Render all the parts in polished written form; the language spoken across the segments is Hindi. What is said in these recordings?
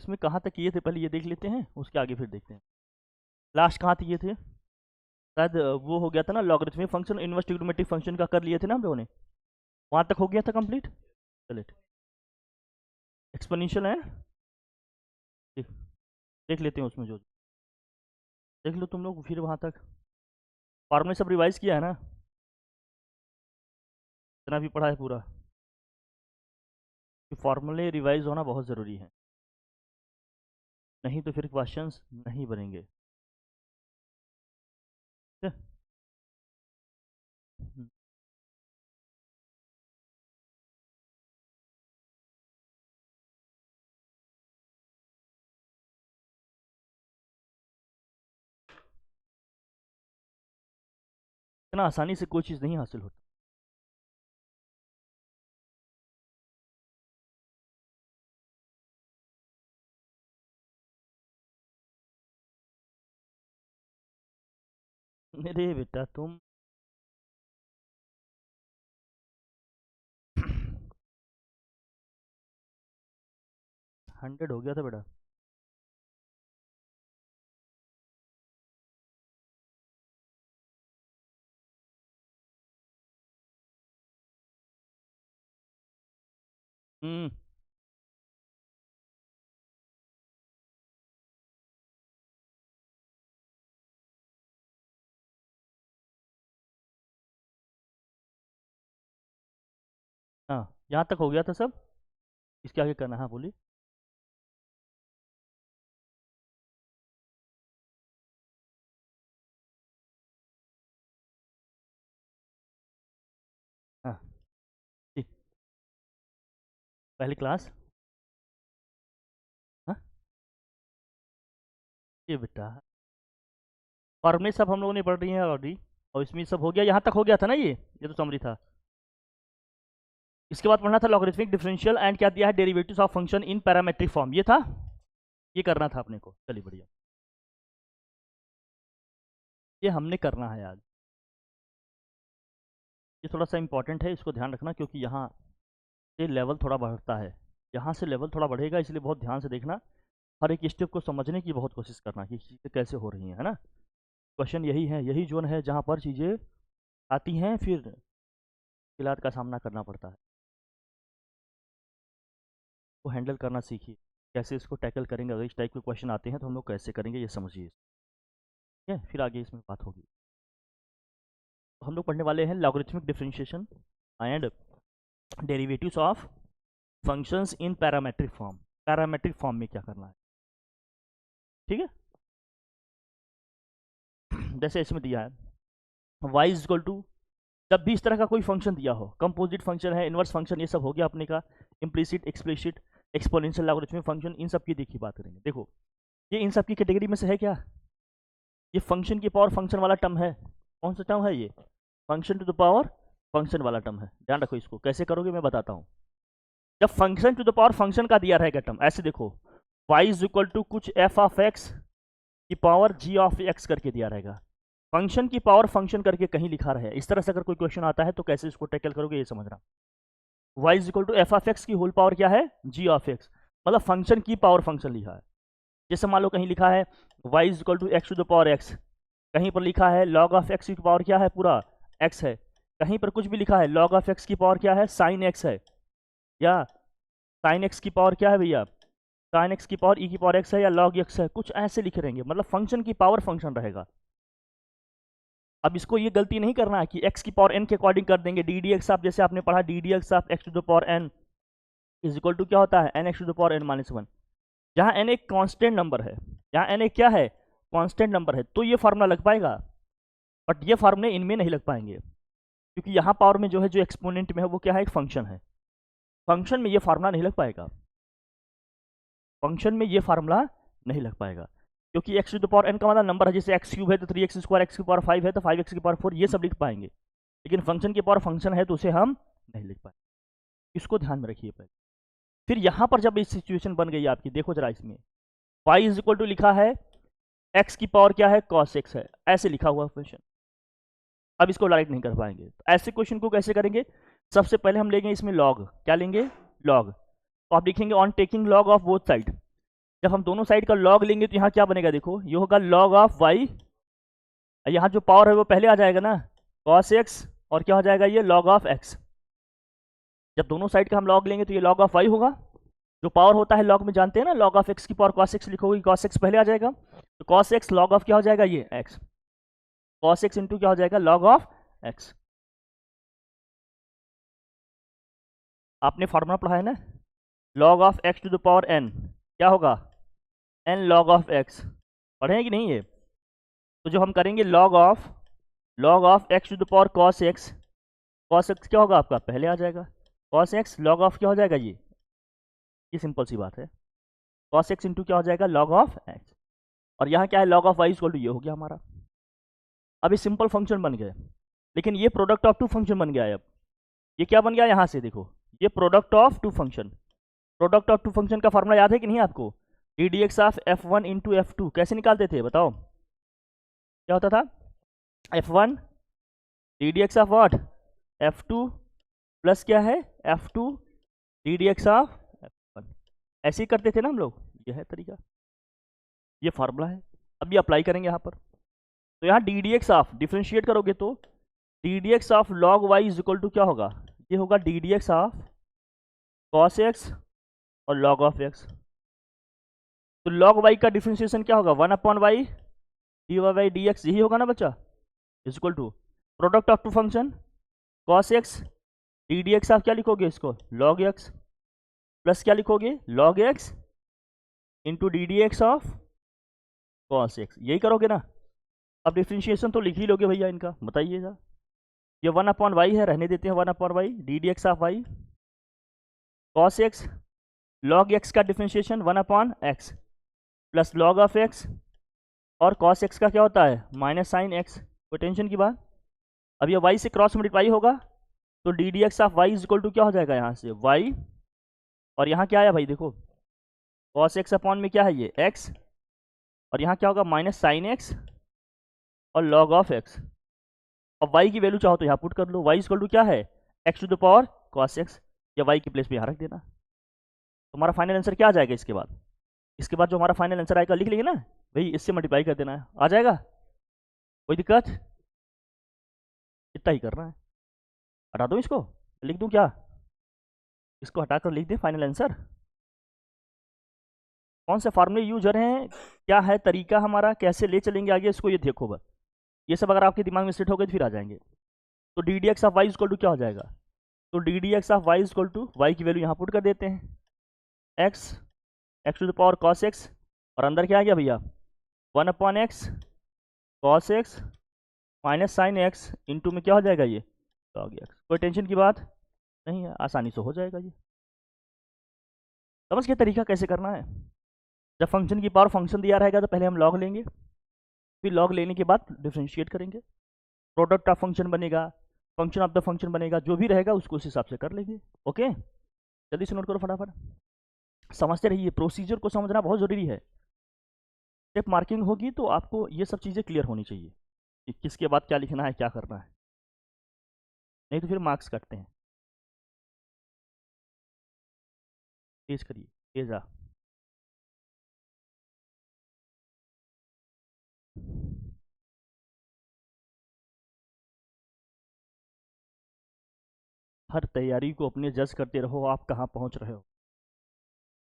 इसमें कहाँ तक किए थे पहले ये देख लेते हैं, उसके आगे फिर देखते हैं। लास्ट कहाँ तक किए थे, शायद वो हो गया था ना logarithmic function, inverse trigonometric function का कर लिए थे ना हम लोगों ने, वहाँ तक हो गया था कंप्लीट। चलिए एक्सपोनेंशियल है, देख लेते हैं उसमें जो, देख लो तुम लोग फिर वहाँ तक। फॉर्मूले सब रिवाइज किया है ना, इतना भी पढ़ा है पूरा, कि फॉर्मूले रिवाइज होना बहुत ज़रूरी है, नहीं तो फिर क्वेश्चंस नहीं बनेंगे। ठीक है? इतना आसानी से कोई चीज़ नहीं हासिल होती। मेरे बेटा तुम 100 हो गया था बेटा। हम्म। हाँ यहाँ तक हो गया था सब, इसके आगे करना, हाँ बोलिए। हाँ ठीक, पहली क्लास। हाँ ये बेटा फॉर्मूले सब हम लोगों ने पढ़ रही हैं ऑलरेडी, और इसमें सब हो गया, यहाँ तक हो गया था ना, ये तो समरी था। इसके बाद पढ़ना था लॉगरिथमिक डिफरेंशियल एंड क्या दिया है, derivatives of function in parametric form, ये था, ये करना था अपने को। चलिए बढ़िया, ये हमने करना है आज। ये थोड़ा सा इंपॉर्टेंट है, इसको ध्यान रखना, क्योंकि यहाँ से लेवल थोड़ा बढ़ता है, यहाँ से लेवल थोड़ा बढ़ेगा, इसलिए बहुत ध्यान से देखना, हर एक स्टेप को समझने की बहुत कोशिश करना कि चीज़ें कैसे हो रही हैं, है ना। क्वेश्चन यही है, यही जोन है जहाँ पर चीज़ें आती हैं, फिर मुश्किलात का सामना करना पड़ता है। वो हैंडल करना सीखिए, कैसे इसको टैकल करेंगे, अगर इस टाइप के क्वेश्चन आते हैं तो हम लोग कैसे करेंगे, ये समझिए। ठीक है, फिर आगे इसमें बात होगी। हम लोग पढ़ने वाले हैं logarithmic differentiation and derivatives of functions in parametric form. Parametric form में क्या करना है, ठीक है। जैसे इसमें दिया है y इज इक्वल टू, जब भी इस तरह का कोई फंक्शन दिया हो, कंपोजिट फंक्शन है, इनवर्स फंक्शन, ये सब हो गया अपने का, implicit, explicit, exponential, logarithmic function, इन सब की देखिए बात करेंगे। देखो ये इन सब की कैटेगरी में से है क्या, ये फंक्शन की पावर फंक्शन वाला टर्म है, कौन सा टर्म है ये, function to the power function वाला टर्म है। ध्यान रखो, इसको कैसे करोगे मैं बताता हूँ। जब function to the power function का दिया रहेगा टर्म, ऐसे देखो y इज इक्वल टू कुछ f ऑफ x की पावर g ऑफ x करके दिया रहेगा, फंक्शन की पावर फंक्शन करके कहीं लिखा रहे, इस तरह से अगर कोई क्वेश्चन आता है तो कैसे इसको टैकल करोगे, ये समझना। y is equal to F of x की होल पावर क्या है, g ऑफ x, मतलब फंक्शन की पावर फंक्शन लिखा है। जैसे मान लो कहीं लिखा है y is equal to X to the power x, कहीं पर लिखा है log ऑफ x की पावर क्या है, पूरा x है, कहीं पर कुछ भी लिखा है log ऑफ x की पावर क्या है, sin x है, या sin x की पावर क्या है भैया, sin x की पावर e की पावर x है, या log x है, कुछ ऐसे लिखे रहेंगे, मतलब फंक्शन की पावर फंक्शन रहेगा। अब इसको ये गलती नहीं करना है कि x की पावर n के अकॉर्डिंग कर देंगे, डी डी एक्स आप जैसे आपने पढ़ा, D D x of x to the power n is equal to क्या होता है, n x to the power n minus 1, जहाँ n एक कांस्टेंट नंबर है, यहाँ n एक क्या है, कांस्टेंट नंबर है, तो ये फार्मूला लग पाएगा, बट ये फार्मूले इनमें नहीं लग पाएंगे, क्योंकि यहाँ पावर में जो है, जो एक्सपोनेंट में है वो क्या है, एक फंक्शन है, फंक्शन में ये फार्मूला नहीं लग पाएगा, फंक्शन में ये फार्मूला नहीं लग पाएगा, क्योंकि x to the power n का मतलब नंबर है, जैसे एक्स क्यूब है तो 3x स्क्वायर, एक्स की पावर 5 है तो 5x की पावर 4, ये सब लिख पाएंगे, लेकिन फंक्शन की पावर फंक्शन है तो उसे हम नहीं लिख पाएंगे, इसको ध्यान में रखिए पहले। फिर यहाँ पर जब इस सिचुएशन बन गई आपकी, देखो जरा इसमें y इज इक्वल टू लिखा है x की पावर क्या है, cos x है, ऐसे लिखा हुआ क्वेश्चन, अब इसको डायरेक्ट नहीं कर पाएंगे, तो ऐसे क्वेश्चन को कैसे करेंगे, सबसे पहले हम लेंगे इसमें लॉग, क्या लेंगे, लॉग, तो आप लिखेंगे on taking log of both side, जब हम दोनों साइड का लॉग लेंगे तो यहाँ क्या बनेगा, देखो ये होगा लॉग ऑफ वाई, यहाँ जो पावर है वो पहले आ जाएगा ना, कॉस एक्स, और क्या हो जाएगा ये लॉग ऑफ एक्स। जब दोनों साइड का हम लॉग लेंगे तो ये लॉग ऑफ वाई होगा, जो पावर होता है लॉग में जानते हैं ना, लॉग ऑफ एक्स की पावर कॉस एक्स लिखोगे, कॉस एक्स पहले आ जाएगा, तो कॉस एक्स लॉग ऑफ क्या हो जाएगा ये एक्स, कॉस एक्स इंटू क्या हो जाएगा लॉग ऑफ एक्स। आपने फॉर्मूला पढ़ा है ना, log of x to the power N क्या होगा, एन लॉग ऑफ एक्स, पढ़े हैं कि नहीं ये। तो जो हम करेंगे log of x to the power cos X, cos X क्या होगा आपका पहले आ जाएगा, कॉस एक्स लॉग ऑफ क्या हो जाएगा ये सिंपल सी बात है, कॉस एक्स इंटू क्या हो जाएगा लॉग ऑफ एक्स, और यहाँ क्या है log of Y equal to ये हो गया हमारा। अब ये सिंपल फंक्शन बन गए, लेकिन ये प्रोडक्ट ऑफ टू फंक्शन बन गया है। अब ये क्या बन गया, यहाँ से देखो ये product of two function, product of two function का फॉर्मूला याद है कि नहीं आपको, D D x of F one into F two कैसे निकालते थे बताओ, क्या होता था, F one D D x of what F two plus क्या है F two D D x of F one, ऐसे ही करते थे ना हम लोग, ये है तरीका, ये फार्मूला है। अब ये अप्लाई करेंगे यहाँ पर, तो यहाँ D D x of differentiate करोगे तो D D x of log Y is equal to क्या होगा, ये होगा D D x of cos x और लॉग ऑफ एक्स। तो लॉग वाई का डिफ्रेंशिएशन क्या होगा, one upon Y D Y by D X, यही होगा ना बच्चा, is equal to product of two function cos X D D x of क्या लिखोगे इसको लॉग एक्स, प्लस क्या लिखोगे log x into d D x of cos x, यही करोगे ना। अब डिफ्रेंशिएशन तो लिख ही लोगे भैया इनका, बताइएगा, ये वन अपॉन वाई है, रहने देते हैं one upon Y d D x of y, cos x log x का differentiation one upon x plus log of x, और कॉस एक्स का क्या होता है माइनस साइन एक्स, कोई टेंशन की बात। अब ये वाई से क्रॉस मल्टीप्लाई होगा तो D D x of Y is equal to क्या हो जाएगा यहाँ से वाई, और यहाँ क्या आया भाई देखो कॉस एक्स अपॉन में क्या है ये एक्स, और यहाँ क्या होगा माइनस साइन एक्स और लॉग ऑफ एक्स। अब वाई की वैल्यू चाहो तो यहाँ पुट कर लो, वाई इक्वल टू क्या है x to the power cos x, या वाई की प्लेस पे यहाँ रख देना, तुम्हारा फाइनल आंसर क्या आ जाएगा इसके बाद, इसके बाद जो हमारा फाइनल आंसर आएगा लिख लेंगे ना भाई, इससे मल्टीप्लाई कर देना है, आ जाएगा, कोई दिक्कत, इतना ही करना है। हटा दूँ इसको, लिख दूँ क्या, इसको हटाकर लिख दें फाइनल आंसर। कौन से फार्मूले यूज हो रहे हैं, क्या है तरीका हमारा, कैसे ले चलेंगे आगे इसको, ये देखो बस, ये सब अगर आपके दिमाग में सेट हो गए तो फिर आ जाएंगे। तो D D x of Y equal to क्या हो जाएगा, तो D D x of Y equal to y की वैल्यू यहाँ पुट कर देते हैं x, x to the power cos x, और अंदर क्या आ गया भैया one upon x cos x minus sine x into में क्या हो जाएगा ये लॉग एक्स, कोई टेंशन की बात नहीं है, आसानी से हो जाएगा ये। समझ के तरीका कैसे करना है, जब फंक्शन की पावर फंक्शन दिया रहेगा तो पहले हम लॉग लेंगे, फिर लॉग लेने के बाद डिफ्रेंशिएट करेंगे, प्रोडक्ट ऑफ फंक्शन बनेगा, फंक्शन ऑफ द फंक्शन बनेगा, जो भी रहेगा उसको उस हिसाब से कर लेंगे। ओके, जल्दी से नोट करो फटाफट, समझते रहिए, प्रोसीजर को समझना बहुत ज़रूरी है। स्टेप मार्किंग होगी तो आपको ये सब चीज़ें क्लियर होनी चाहिए कि किसके बाद क्या लिखना है क्या करना है, नहीं तो फिर मार्क्स कटते हैं। तेज करिए, तेज आ, हर तैयारी को अपने जज करते रहो, आप कहाँ पहुँच रहे हो,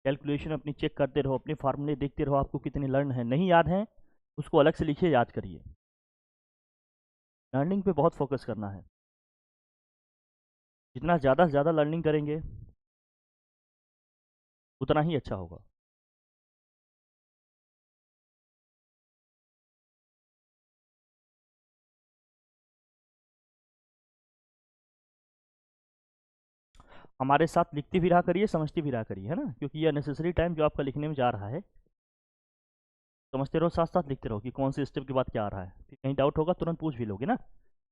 कैलकुलेशन अपनी चेक करते रहो, अपने फार्मूले देखते रहो, आपको कितने लर्न है, नहीं याद है उसको अलग से लिखिए, याद करिए, लर्निंग पे बहुत फोकस करना है, जितना ज़्यादा से ज़्यादा लर्निंग करेंगे उतना ही अच्छा होगा। हमारे साथ लिखते भी रहा करिए, समझते भी रहा करिए, है ना, क्योंकि ये नेसेसरी टाइम जो आपका लिखने में जा रहा है, समझते रहो साथ साथ लिखते रहो कि कौन से स्टेप के बाद क्या आ रहा है, फिर कहीं डाउट होगा तुरंत पूछ भी लोगे ना,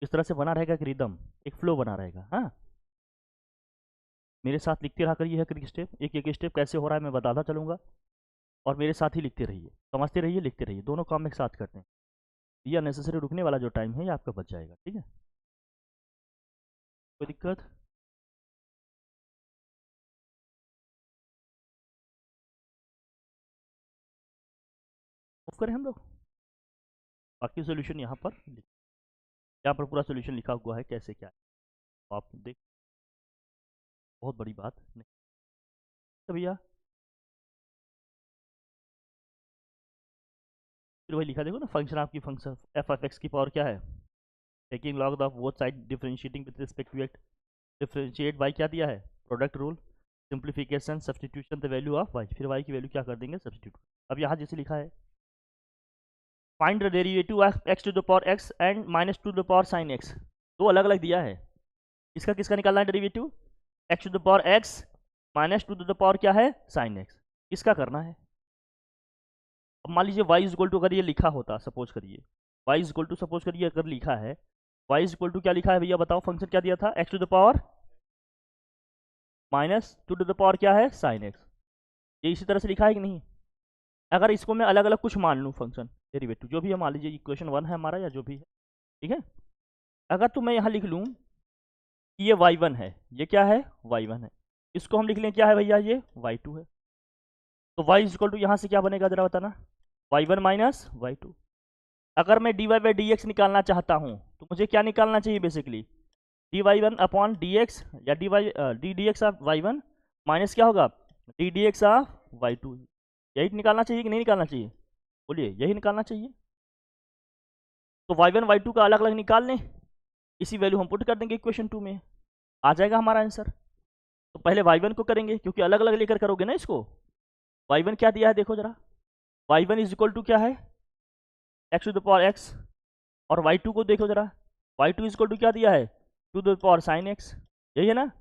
इस तरह से बना रहेगा कि रिदम एक फ्लो बना रहेगा। हाँ, मेरे साथ लिखते रहा करिए, एक एक स्टेप, एक एक स्टेप कैसे हो रहा है मैं बताता चलूँगा, और मेरे साथ ही लिखते रहिए, समझते रहिए लिखते रहिए, दोनों काम एक साथ करते हैं, ये अननेसेसरी रुकने वाला जो टाइम है ये आपका बच जाएगा। ठीक है, कोई दिक्कत। करें हम लोग। बाकी सोल्यूशन यहाँ पर पूरा सोल्यूशन लिखा हुआ है कैसे क्या है, तो आप देख, बहुत बड़ी बात नहीं तो भैया। फिर वही लिखा देखो ना, फंक्शन आपकी फंक्शन एफ ऑफ एक्स की पावर क्या है, taking log of both side differentiating with respect to x, differentiate by क्या दिया है, product rule, simplification, substitution the value of y, फिर वाई की वैल्यू क्या कर देंगे, सब्सटीट्यूट। अब यहाँ जैसे लिखा है find the derivative of x to the power x and minus two the power sine x, दो अलग अलग दिया है, इसका किसका निकालना है derivative, x to the power x minus two the power क्या है, साइन एक्स, किसका करना है। अब मान लीजिए y इज इक्वल टू, अगर ये लिखा होता, सपोज करिए y is equal to, suppose करिए अगर लिखा है y इज इक्वल टू, क्या लिखा है भैया बताओ, फंक्शन क्या दिया था, x to the power minus two to the power क्या है, साइन एक्स, ये इसी तरह से लिखा है कि नहीं। अगर इसको मैं अलग अलग कुछ मान लूँ, फंक्शन डेरिवेटिव जो भी है, मान लीजिए इक्वेशन 1 है हमारा या जो भी है, ठीक है। अगर तो मैं यहाँ लिख लूँ कि ये y1 है, ये क्या है, y1 है, इसको हम लिख लें क्या है भैया, ये y2 है, तो y इज इक्वल टू यहाँ से क्या बनेगा जरा बताना, y1 माइनस y2। अगर मैं dy बाई डी एक्स निकालना चाहता हूँ तो मुझे क्या निकालना चाहिए basically, dy1 upon d x, या d D x of y1 minus क्या होगा, D D x of y2, यही निकालना चाहिए कि नहीं निकालना चाहिए, बोलिए, यही निकालना चाहिए। तो y1 y2 का अलग अलग निकाल लें, इसी वैल्यू हम पुट कर देंगे इक्वेशन 2 में, आ जाएगा हमारा आंसर। तो पहले y1 को करेंगे, क्योंकि अलग अलग लेकर करोगे ना इसको। y1 क्या दिया है देखो जरा, y1 इज इक्वल टू क्या है, x to the power x, और y2 को देखो जरा, y2 इज इक्वल टू क्या दिया है, two the power sine x, यही है ना।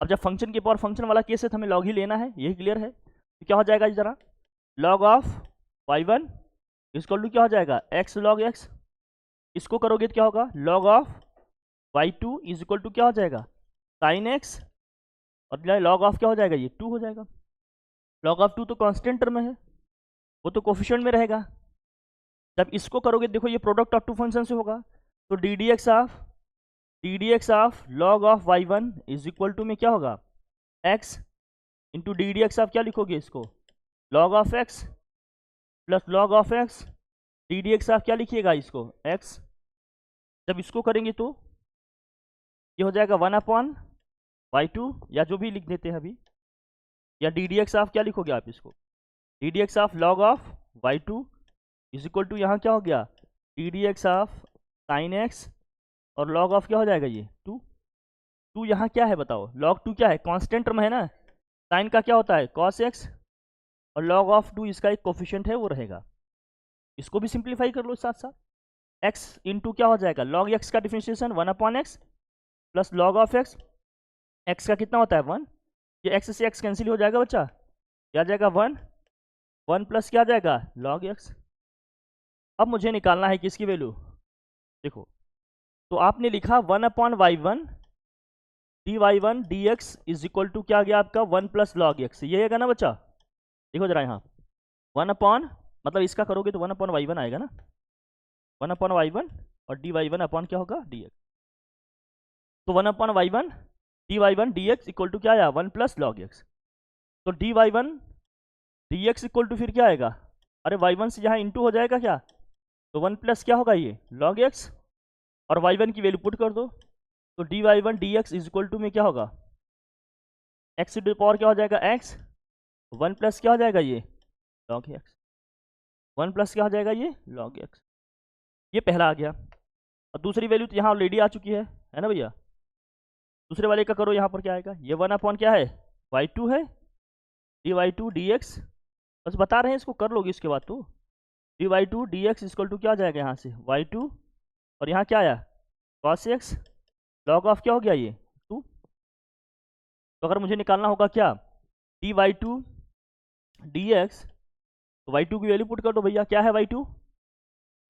अब जब फंक्शन के पावर फंक्शन वाला केस है तो हमें लॉग ही लेना है, यही क्लियर है। तो क्या हो जाएगा जरा, log of y1 is equal to क्या हो जाएगा, एक्स लॉग एक्स, इसको करोगे तो क्या होगा, log of y2 is equal to क्या हो जाएगा, साइन एक्स, और लॉग ऑफ क्या हो जाएगा, ये 2 हो जाएगा। लॉग ऑफ 2 तो कांस्टेंट टर्म है, वो तो कोफिशिएंट में रहेगा। जब इसको करोगे देखो, ये प्रोडक्ट ऑफ टू फंक्शन से होगा, तो D D x of log of y1 is equal to में क्या होगा, x into d D x of क्या लिखोगे इसको, log of x plus log of x, d D x of क्या लिखिएगा इसको, x। जब इसको करेंगे तो ये हो जाएगा 1 अपॉन y2, या जो भी लिख देते हैं अभी, या डी डी एक्स ऑफ क्या लिखोगे आप इसको, d D x of log of y2 is equal to यहाँ क्या हो गया, d D x of sine x, और लॉग ऑफ क्या हो जाएगा ये 2 यहाँ क्या है बताओ, लॉग 2 क्या है, कांस्टेंट टर्म है ना, साइन का क्या होता है कॉस एक्स, और लॉग ऑफ 2 इसका एक कोफिशिएंट है वो रहेगा। इसको भी सिंप्लीफाई कर लो साथ साथ, x इंटू क्या हो जाएगा, लॉग एक्स का differentiation 1 upon x plus log of x, x का कितना होता है 1, ये x से x कैंसिल हो जाएगा बच्चा, क्या जाएगा 1 प्लस क्या जाएगा लॉग एक्स। अब मुझे निकालना है किसकी वैल्यू, देखो, तो आपने लिखा 1 upon y1 d y1 d x is equal to क्या आ गया आपका 1 प्लस लॉग एक्स, ये आएगा ना बच्चा, देखो जरा यहाँ 1 अपॉन, मतलब इसका करोगे तो 1 अपॉन y1 आएगा ना, 1 अपॉन y1 और डी y1 अपॉन क्या होगा डी एक्स, तो 1 upon y1 d x equal to क्या आया 1 प्लस लॉग एक्स, तो d y1 d x equal to फिर क्या आएगा, अरे y1 से यहाँ इंटू हो जाएगा क्या, तो 1 प्लस क्या होगा ये लॉग एक्स, और y1 की वैल्यू पुट कर दो, तो d y1 d x is equal to में क्या होगा, एक्स टू द पावर क्या हो जाएगा x, 1 प्लस क्या हो जाएगा ये लॉग एक्स, 1 प्लस क्या हो जाएगा ये लॉग एक्स, ये पहला आ गया। और दूसरी वैल्यू तो यहाँ ऑलरेडी आ चुकी है ना भैया, दूसरे वाले का करो, यहाँ पर क्या आएगा, ये 1 अपॉन क्या है y2 है, डी y2 डी एक्स, बस बता रहे हैं इसको कर लोगे इसके बाद, तो d y2 d x equal to क्या आ जाएगा यहाँ से y2, और यहाँ क्या आया cos x, लॉग ऑफ क्या हो गया ये 2। तो अगर मुझे निकालना होगा क्या डी y2 डी एक्स, तो y2 की वैल्यू पुट कर दो भैया, क्या है y2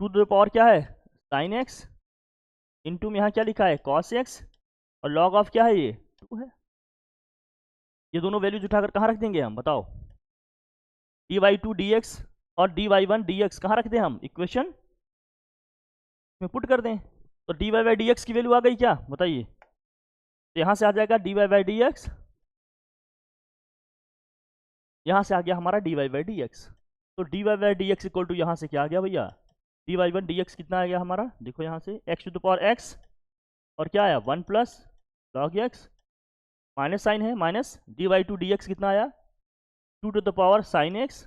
टू द पावर क्या है साइन एक्स, इंटू में यहाँ क्या लिखा है cos x, और लॉग ऑफ क्या है ये 2 है। ये दोनों वैल्यूज उठाकर कहाँ रख देंगे हम बताओ, डी y2 डी एक्स और डी y1 डी एक्स कहाँ रख दें हम, इक्वेशन में पुट कर दें, तो d Y by D x की वैल्यू आ गई क्या बताइए, तो यहाँ से आ जाएगा d Y by D x, यहाँ से आ गया हमारा d Y by D x, तो d Y by D x equal to यहाँ से क्या आ गया भैया, d y one d x कितना आ गया हमारा, देखो यहाँ से x to the power x और क्या आया 1 plus log x, minus sine है minus, d y to d x कितना आया 2 to the power sine x,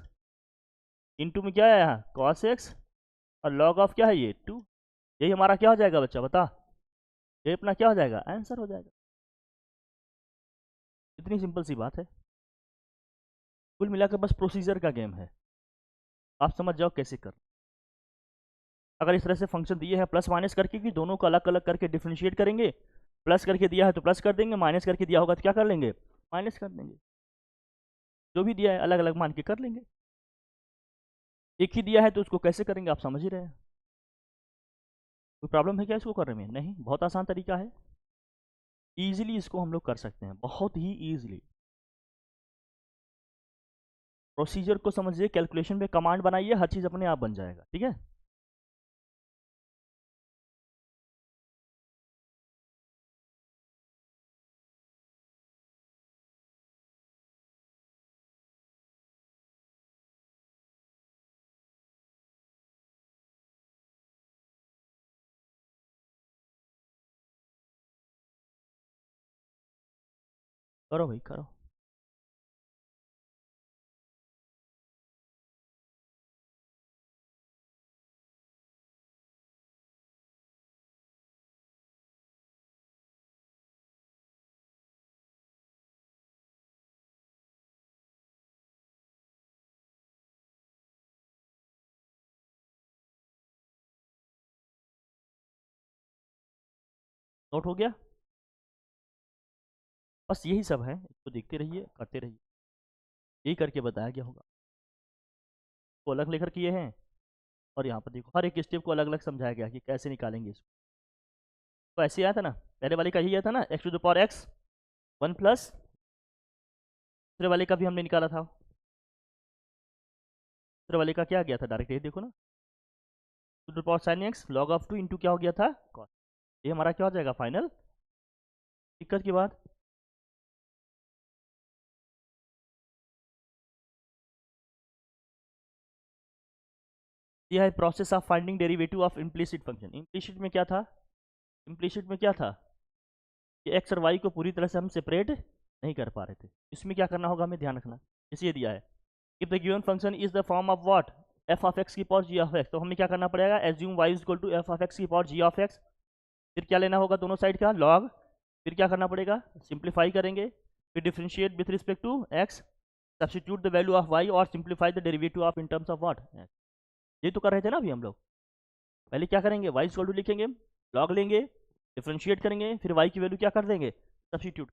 into में क्या आया यहाँ कॉस एक्स, और लॉग ऑफ क्या है ये 2। यही हमारा क्या हो जाएगा बच्चा बता, ये अपना क्या हो जाएगा आंसर हो जाएगा। इतनी सिंपल सी बात है, कुल मिलाकर बस प्रोसीजर का गेम है, आप समझ जाओ कैसे कर। अगर इस तरह से फंक्शन दिए हैं प्लस माइनस करके कि दोनों को अलग अलग करके डिफ्रेंशिएट करेंगे, प्लस करके दिया है तो प्लस कर देंगे, माइनस करके दिया होगा तो क्या कर लेंगे माइनस कर देंगे, जो भी दिया है अलग अलग मान के कर लेंगे। एक ही दिया है तो उसको कैसे करेंगे आप समझ ही रहे हैं, कोई प्रॉब्लम है क्या इसको करने में, नहीं बहुत आसान तरीका है, ईजिली इसको हम लोग कर सकते हैं, बहुत ही ईजिली। प्रोसीजर को समझिए, कैलकुलेशन में कमांड बनाइए, हर चीज़ अपने आप बन जाएगा, ठीक है। करो भाई करो। नोट हो गया, बस यही सब है, इसको देखते रहिए करते रहिए, यही करके बताया गया होगा, वो अलग लेकर किए हैं, और यहाँ पर देखो हर एक स्टेप को अलग अलग समझाया गया कि कैसे निकालेंगे इसको। तो ऐसे आया था ना, पहले वाले का यही आया था ना, x to the power x 1 plus, दूसरे वाले का भी हमने निकाला था, दूसरे वाले का क्या आ गया था डायरेक्ट, ये देखो ना, two the power sine x log of 2 into क्या हो गया था कॉस, ये हमारा क्या हो जाएगा फाइनल, दिक्कत की बात। यह है process of finding derivative of implicit function. Implicit में क्या था, इम्प्लिसिट में क्या था कि एक्स और वाई को पूरी तरह से हम सेपरेट नहीं कर पा रहे थे, इसमें क्या करना होगा हमें ध्यान रखना, इसे दिया है if the given function is the form of what f of x की पावर जी ऑफ एक्स, तो हमें क्या करना पड़ेगा assume y is equal to F of x की पावर जी ऑफ एक्स, फिर क्या लेना होगा दोनों साइड का लॉग, फिर क्या करना पड़ेगा सिंप्लीफाई करेंगे, फिर differentiate with respect to x, substitute the value of y और simplify the derivative of in terms of what, ये तो कर रहे थे ना अभी हम लोग। पहले क्या करेंगे वाई इक्वल टू लिखेंगे, लॉग लेंगे, डिफ्रेंशिएट करेंगे, फिर वाई की वैल्यू क्या कर देंगे सब्स्टिट्यूट,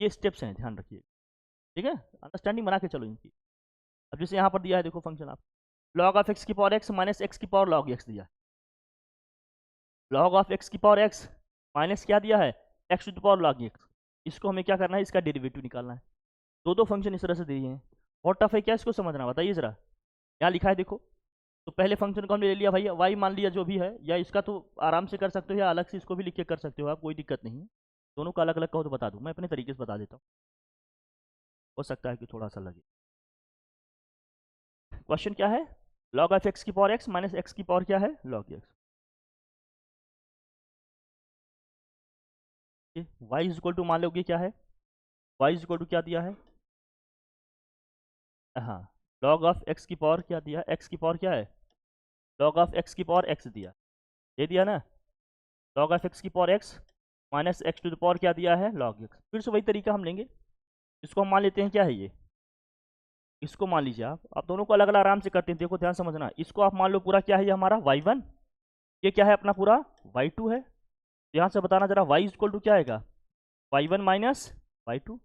ये स्टेप्स हैं ध्यान रखिए, ठीक है, अंडरस्टैंडिंग बना के चलो इनकी। अब जैसे यहाँ पर दिया है देखो फंक्शन आप लॉग ऑफ एक्स की पावर एक्स माइनस एक्स की पावर लॉग एक्स दिया, लॉग ऑफ एक्स की पावर एक्स माइनस क्या दिया है x to the power log x, इसको हमें क्या करना है इसका डेरिवेटिव निकालना है। दो दो फंक्शन इस तरह से दिए हैं, बहुत टफ है क्या इसको समझना, बताइए जरा, यहाँ लिखा है देखो, तो पहले फंक्शन को हमने ले लिया भाई वाई मान लिया जो भी है, या इसका तो आराम से कर सकते हो या अलग से इसको भी लिख के कर सकते हो आप, कोई दिक्कत नहीं है, दोनों का अलग अलग कहो तो बता दूँ मैं अपने तरीके से बता देता हूँ, हो सकता है कि थोड़ा सा लगे। क्वेश्चन क्या है लॉग ऑफ एक्स की पावर एक्स माइनस एक्स की पावर क्या है log x, y is equal to मान लोगे क्या है, वाई इज इक्वल टू क्या दिया है, हाँ लॉग ऑफ एक्स की पावर क्या दिया, एक्स की पावर क्या है लॉग ऑफ एक्स की पावर एक्स दिया, ये दिया ना, लॉग ऑफ एक्स की power x minus x to the power क्या दिया है लॉग एक्स, फिर से वही तरीका हम लेंगे, इसको हम मान लेते हैं क्या है ये, इसको मान लीजिए आप दोनों को अलग अलग आराम से करते हैं, देखो ध्यान समझना, इसको आप मान लो पूरा क्या है ये हमारा y1, ये क्या है अपना पूरा y2 है, यहाँ से बताना जरा y इक्वल टू क्या आएगा y1 माइनस y2,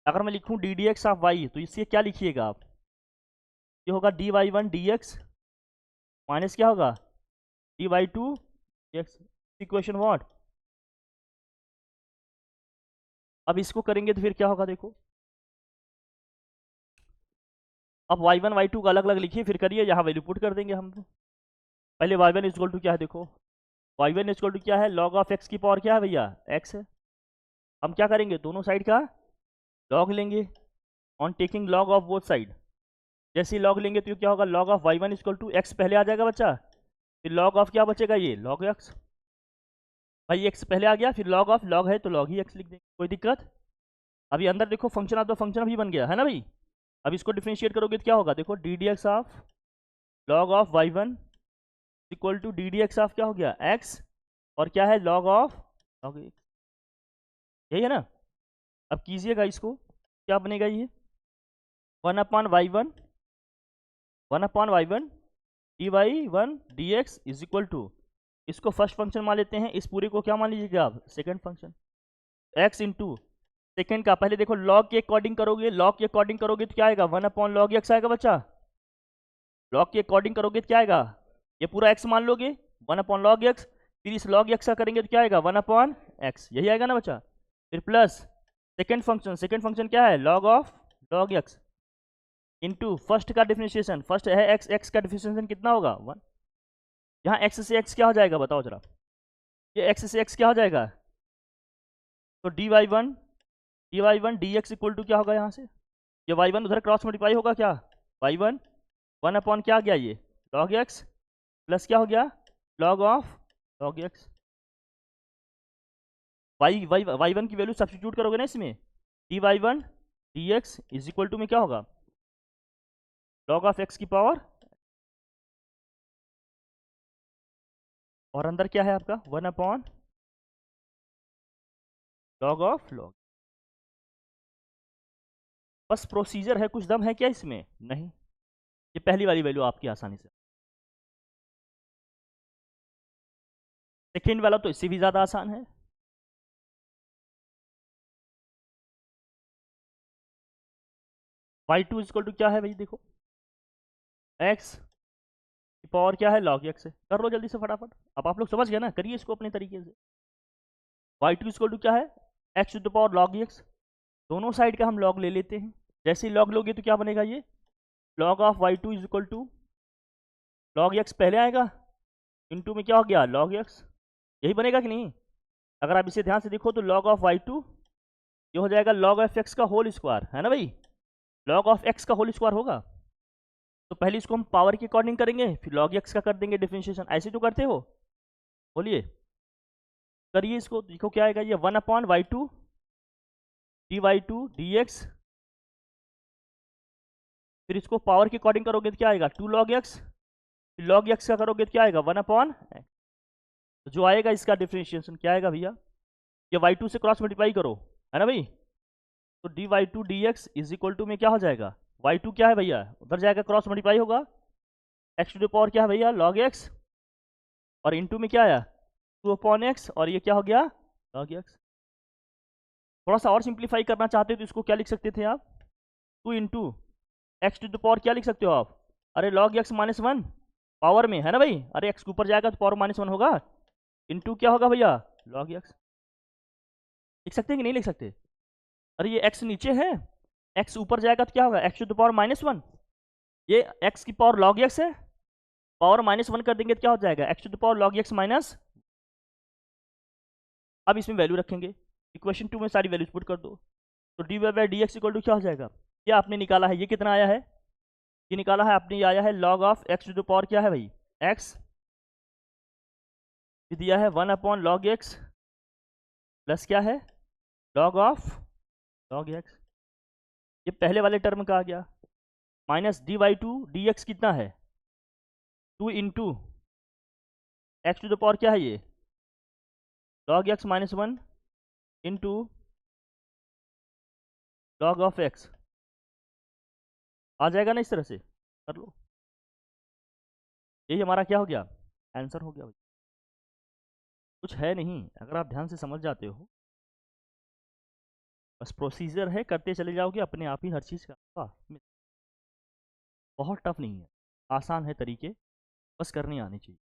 अगर मैं लिखूँ d D x of y तो इससे क्या लिखिएगा आप, ये होगा d y one d x minus क्या होगा d y two x, equation what, अब इसको करेंगे तो फिर क्या होगा देखो, अब y1 y2 का अलग अलग लिखिए फिर करिए, यहाँ वैल्यू पुट कर देंगे हम, पहले y1 इक्वल टू क्या है देखो, y1 इक्वल टू क्या है लॉग ऑफ एक्स की पावर क्या है भैया x है, हम क्या करेंगे दोनों साइड का लॉग लेंगे on taking log of both side, जैसे ही लॉग लेंगे तो क्या होगा, log of y1 equal to x पहले आ जाएगा बच्चा, फिर लॉग ऑफ क्या बचेगा, ये लॉग एक्स, भाई एक्स पहले आ गया, फिर लॉग ऑफ, लॉग है तो लॉग ही एक्स लिख देंगे, कोई दिक्कत। अभी अंदर देखो फंक्शन ऑफ द फंक्शन भी बन गया है ना भाई। अब इसको डिफ्रेंशिएट करोगे तो क्या होगा, देखो d D x of log of y1 equal to D D x of क्या हो गया x, और क्या है लॉग ऑफ लॉग एक्स, यही है ना। अब कीजिएगा इसको, क्या बनेगा ये 1/y1 1/y1 dy1 dx is equal to, इसको फर्स्ट फंक्शन मान लेते हैं, इस पूरे को क्या मान लीजिएगा आप, second function, x into second का, पहले देखो लॉग के अकॉर्डिंग करोगे, लॉग के अकॉर्डिंग करोगे तो क्या आएगा 1/log x आएगा बच्चा, लॉग के अकॉर्डिंग करोगे तो क्या आएगा, ये पूरा x मान लोगे 1/log x, फिर इस log x का करेंगे तो क्या आएगा 1/x, यही आएगा ना बच्चा। फिर प्लस सेकेंड फंक्शन क्या है log of log x into first का डिफरेंशिएशन, फर्स्ट है x का डिफरेंशिएशन कितना होगा 1, यहाँ x से x क्या हो जाएगा बताओ जरा, ये x से x क्या हो जाएगा, तो dy1 dx इक्वल टू क्या होगा, यहाँ से ये y1 उधर क्रॉस मल्टीप्लाई होगा, क्या y1 1 क्या आ गया ये log x प्लस क्या हो गया log of log x, y1 की वैल्यू सब्स्टिट्यूट करोगे ना इसमें, dy1 dx is equal to में क्या होगा log ऑफ x की पावर, और अंदर क्या है आपका 1 log ऑफ log, बस प्रोसीजर है, कुछ दम है क्या इसमें, नहीं, ये पहली वाली वैल्यू आपकी आसानी से, सेकेंड वाला तो इससे भी ज्यादा आसान है। y2 इक्वल टू क्या है भाई, देखो x की पावर क्या है log x है, कर लो जल्दी से फटाफट, अब आप लोग समझ गए ना, करिए इसको अपने तरीके से। y2 इक्वल टू क्या है x to the power log x, दोनों साइड का हम log ले लेते हैं, जैसे ही log लोगे तो क्या बनेगा ये log of y2 is equal to log x पहले आएगा, इनटू में क्या हो गया log x, यही बनेगा कि नहीं। अगर आप इसे ध्यान से देखो तो log ऑफ y2 ये हो जाएगा log ऑफ x का होल स्क्वायर, है ना भाई, log ऑफ x का होल स्क्वायर होगा, तो पहले इसको हम पावर के अकॉर्डिंग करेंगे, फिर log x का कर देंगे डिफरेंशिएशन, ऐसे तो करते हो, बोलिए करिए इसको, देखो क्या आएगा ये 1/y2 dy2 dx, फिर इसको पावर के अकॉर्डिंग करोगे तो क्या आएगा 2 log x, फिर log x का करोगे तो क्या आएगा 1/, तो जो आएगा इसका डिफरेंशिएशन क्या आएगा भैया, ये y2 से क्रॉस मल्टीप्लाई करो, है ना भाई, तो dy2 dx is equal to में क्या हो जाएगा, y2 क्या है भैया उधर जाएगा क्रॉस मल्टीप्लाई होगा, x टू द पावर क्या है भैया log x, और इनटू में क्या आया 2/x, और ये क्या हो गया log x। थोड़ा सा और सिंप्लीफाई करना चाहते हो तो इसको क्या लिख सकते थे आप, 2 into x to the power क्या लिख सकते हो आप, अरे log x -1 पावर में, है ना भाई, अरे x के ऊपर जाएगा तो पावर -1 होगा, इंटू क्या होगा भैया log x, लिख सकते हैं कि नहीं लिख सकते, अरे ये x नीचे है, x ऊपर जाएगा तो क्या होगा x टू द पावर -1, ये x की पावर log x है, पावर -1 कर देंगे तो क्या हो जाएगा x to the power log x minus, अब इसमें वैल्यू रखेंगे, इक्वेशन 2 में सारी वैल्यूज पुट कर दो, तो d Y by D x equal to क्या हो जाएगा, ये आपने निकाला है, ये कितना आया है, ये निकाला है आपने, ये आया है log of x to the power क्या है भाई x, ये दिया है 1/log x प्लस क्या है log ऑफ log x, ये पहले वाले टर्म का आ गया, माइनस dy2 dx कितना है 2 into x to the power क्या है ये log x -1 into log of x, आ जाएगा ना इस तरह से, कर लो, यही हमारा क्या हो गया आंसर हो गया भाई, कुछ है नहीं, अगर आप ध्यान से समझ जाते हो, बस प्रोसीजर है, करते चले जाओगे अपने आप ही हर चीज़ का, बहुत टफ नहीं है, आसान है तरीके, बस करनी आनी चाहिए।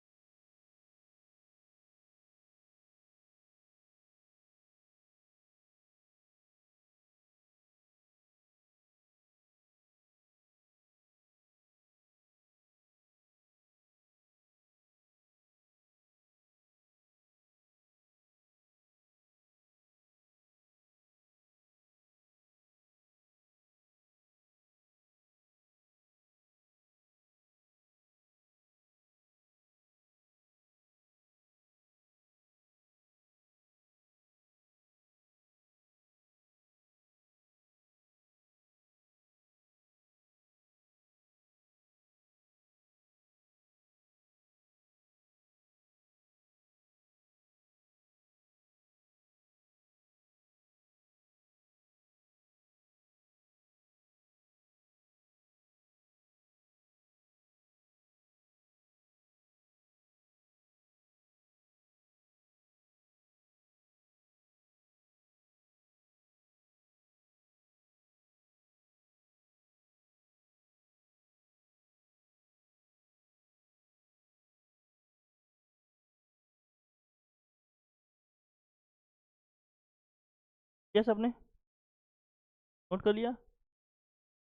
ये सबने नोट कर लिया?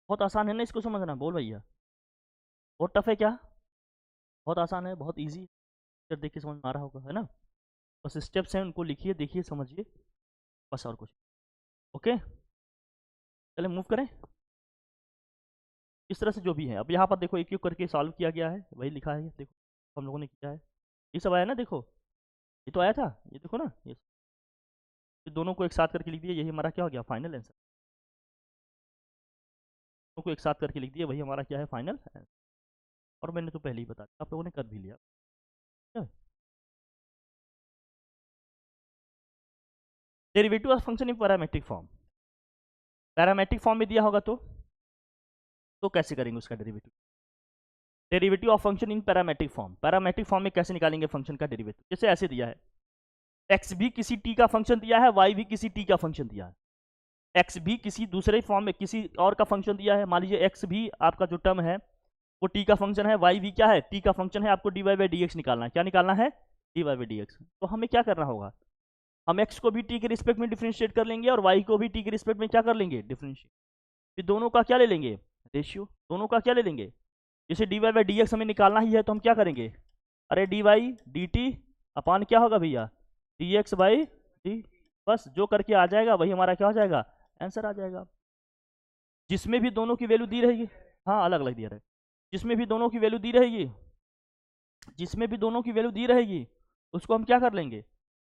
बहुत आसान है ना इसको समझना, बोल भैया। बहुत टफ है क्या? बहुत आसान है, बहुत ईजी। फिर देखिए समझ में आ रहा होगा, है ना? बस स्टेप्स हैं उनको लिखिए, देखिए, समझिए, बस और कुछ। ओके, चले मूव करें। इस तरह से जो भी है, अब यहाँ पर देखो एक एक करके सॉल्व किया गया है, वही लिखा है, देखो हम लोगों ने किया है। ये सब आया ना, देखो ये तो आया था, ये देखो ना, ये दोनों को एक साथ करके लिख दिया, यही हमारा क्या हो गया, फाइनल आंसर। दोनों को एक साथ करके लिख दिया, वही हमारा क्या है, फाइनल आंसर। और मैंने तो पहले ही बता दिया, आप लोगों ने कर भी लिया। Derivative of function in parametric form, parametric form में दिया होगा तो कैसे करेंगे उसका derivative? Derivative of function in parametric form, parametric form में कैसे निकालेंगे फंक्शन का डेरिवेटिव? जैसे ऐसे दिया है, एक्स भी किसी टी का फंक्शन दिया है, वाई भी किसी टी का फंक्शन दिया है, एक्स भी किसी दूसरे फॉर्म में किसी और का फंक्शन दिया है, मान लीजिए एक्स भी आपका जो टर्म है वो टी का फंक्शन है, वाई भी क्या है, टी का फंक्शन है, आपको d Y by D x निकालना है। क्या निकालना है? D Y by D x. तो हमें क्या करना होगा, हम एक्स को भी टी के रिस्पेक्ट में डिफ्रेंशिएट कर लेंगे और वाई को भी टी के रिस्पेक्ट में क्या कर लेंगे, डिफ्रेंशिएट। फिर दोनों का क्या ले लेंगे, रेशियो, दोनों का क्या ले लेंगे। जैसे d Y by D x हमें निकालना ही है तो हम क्या करेंगे, अरे d y d t upon क्या होगा भैया, डी एक्स बाई डी, बस जो करके आ जाएगा वही हमारा क्या हो जाएगा, आंसर आ जाएगा। जिसमें भी दोनों की वैल्यू दी रहेगी, हाँ अलग अलग दिया रहे, जिसमें भी दोनों की वैल्यू दी रहेगी, जिसमें भी दोनों की वैल्यू दी रहेगी उसको हम क्या कर लेंगे,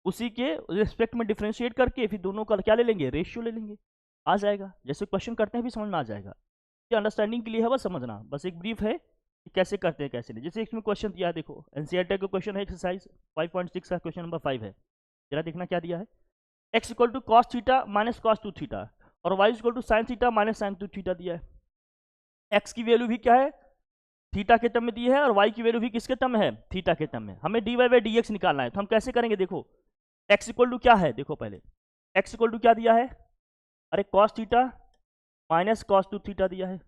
उसी के रिस्पेक्ट में डिफ्रेंशिएट करके फिर दोनों का क्या ले लेंगे, रेशियो ले लेंगे, आ जाएगा। जैसे क्वेश्चन करते हैं भी समझ में आ जाएगा, ये अंडरस्टैंडिंग के लिए है, बस समझना, बस एक ब्रीफ है कि कैसे करते हैं कैसे नहीं। जैसे इसमें क्वेश्चन दिया है, देखो एनसीईआरटी का क्वेश्चन है, एक्सरसाइज 5.6 का क्वेश्चन नंबर 5 है, जरा देखना क्या दिया है। X equal to cos theta minus cos two theta और y equal to sine theta minus sine two theta दिया है। एक्स की वैल्यू भी क्या है, थीटा के टर्म में दी है, और वाई की वैल्यू भी किसके टर्म में है, थीटा के टर्म में। हमें d Y by D x निकालना है, तो हम कैसे करेंगे, देखो एक्स इक्वल टू क्या है, देखो पहले एक्स इक्वल टू क्या दिया है, अरे cos theta minus cos two theta दिया है,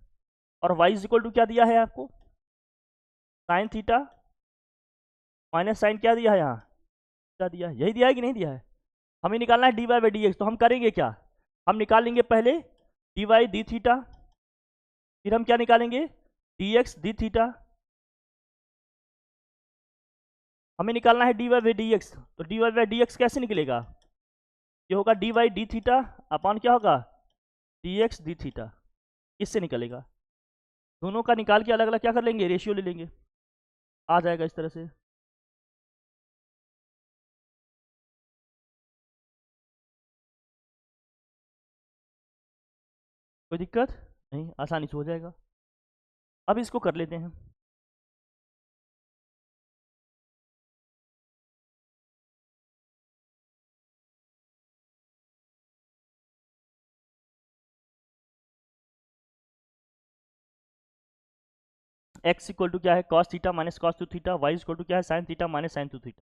और वाई इक्वल टू क्या दिया है आपको, साइन थीटा माइनस साइन क्या दिया है, यहाँ क्या दिया है, यही दिया है कि नहीं दिया है। हमें निकालना है d Y by D x, तो हम करेंगे क्या, हम निकाल लेंगे पहले डी वाई डी थीटा, फिर हम क्या निकालेंगे, डी एक्स डी थीटा। हमें निकालना है d Y by D x, तो d Y by D x कैसे निकलेगा, ये होगा d y d theta upon क्या होगा, डी एक्स डी थीटा, इससे निकलेगा। दोनों का निकाल के अलग अलग क्या कर लेंगे, रेशियो ले लेंगे, आ जाएगा इस तरह से। कोई दिक्कत नहीं, आसानी से हो जाएगा। अब इसको कर लेते हैं। एक्स इक्वल टू क्या है, cos theta minus cos two theta, y equal to क्या है, sine theta minus sine two theta.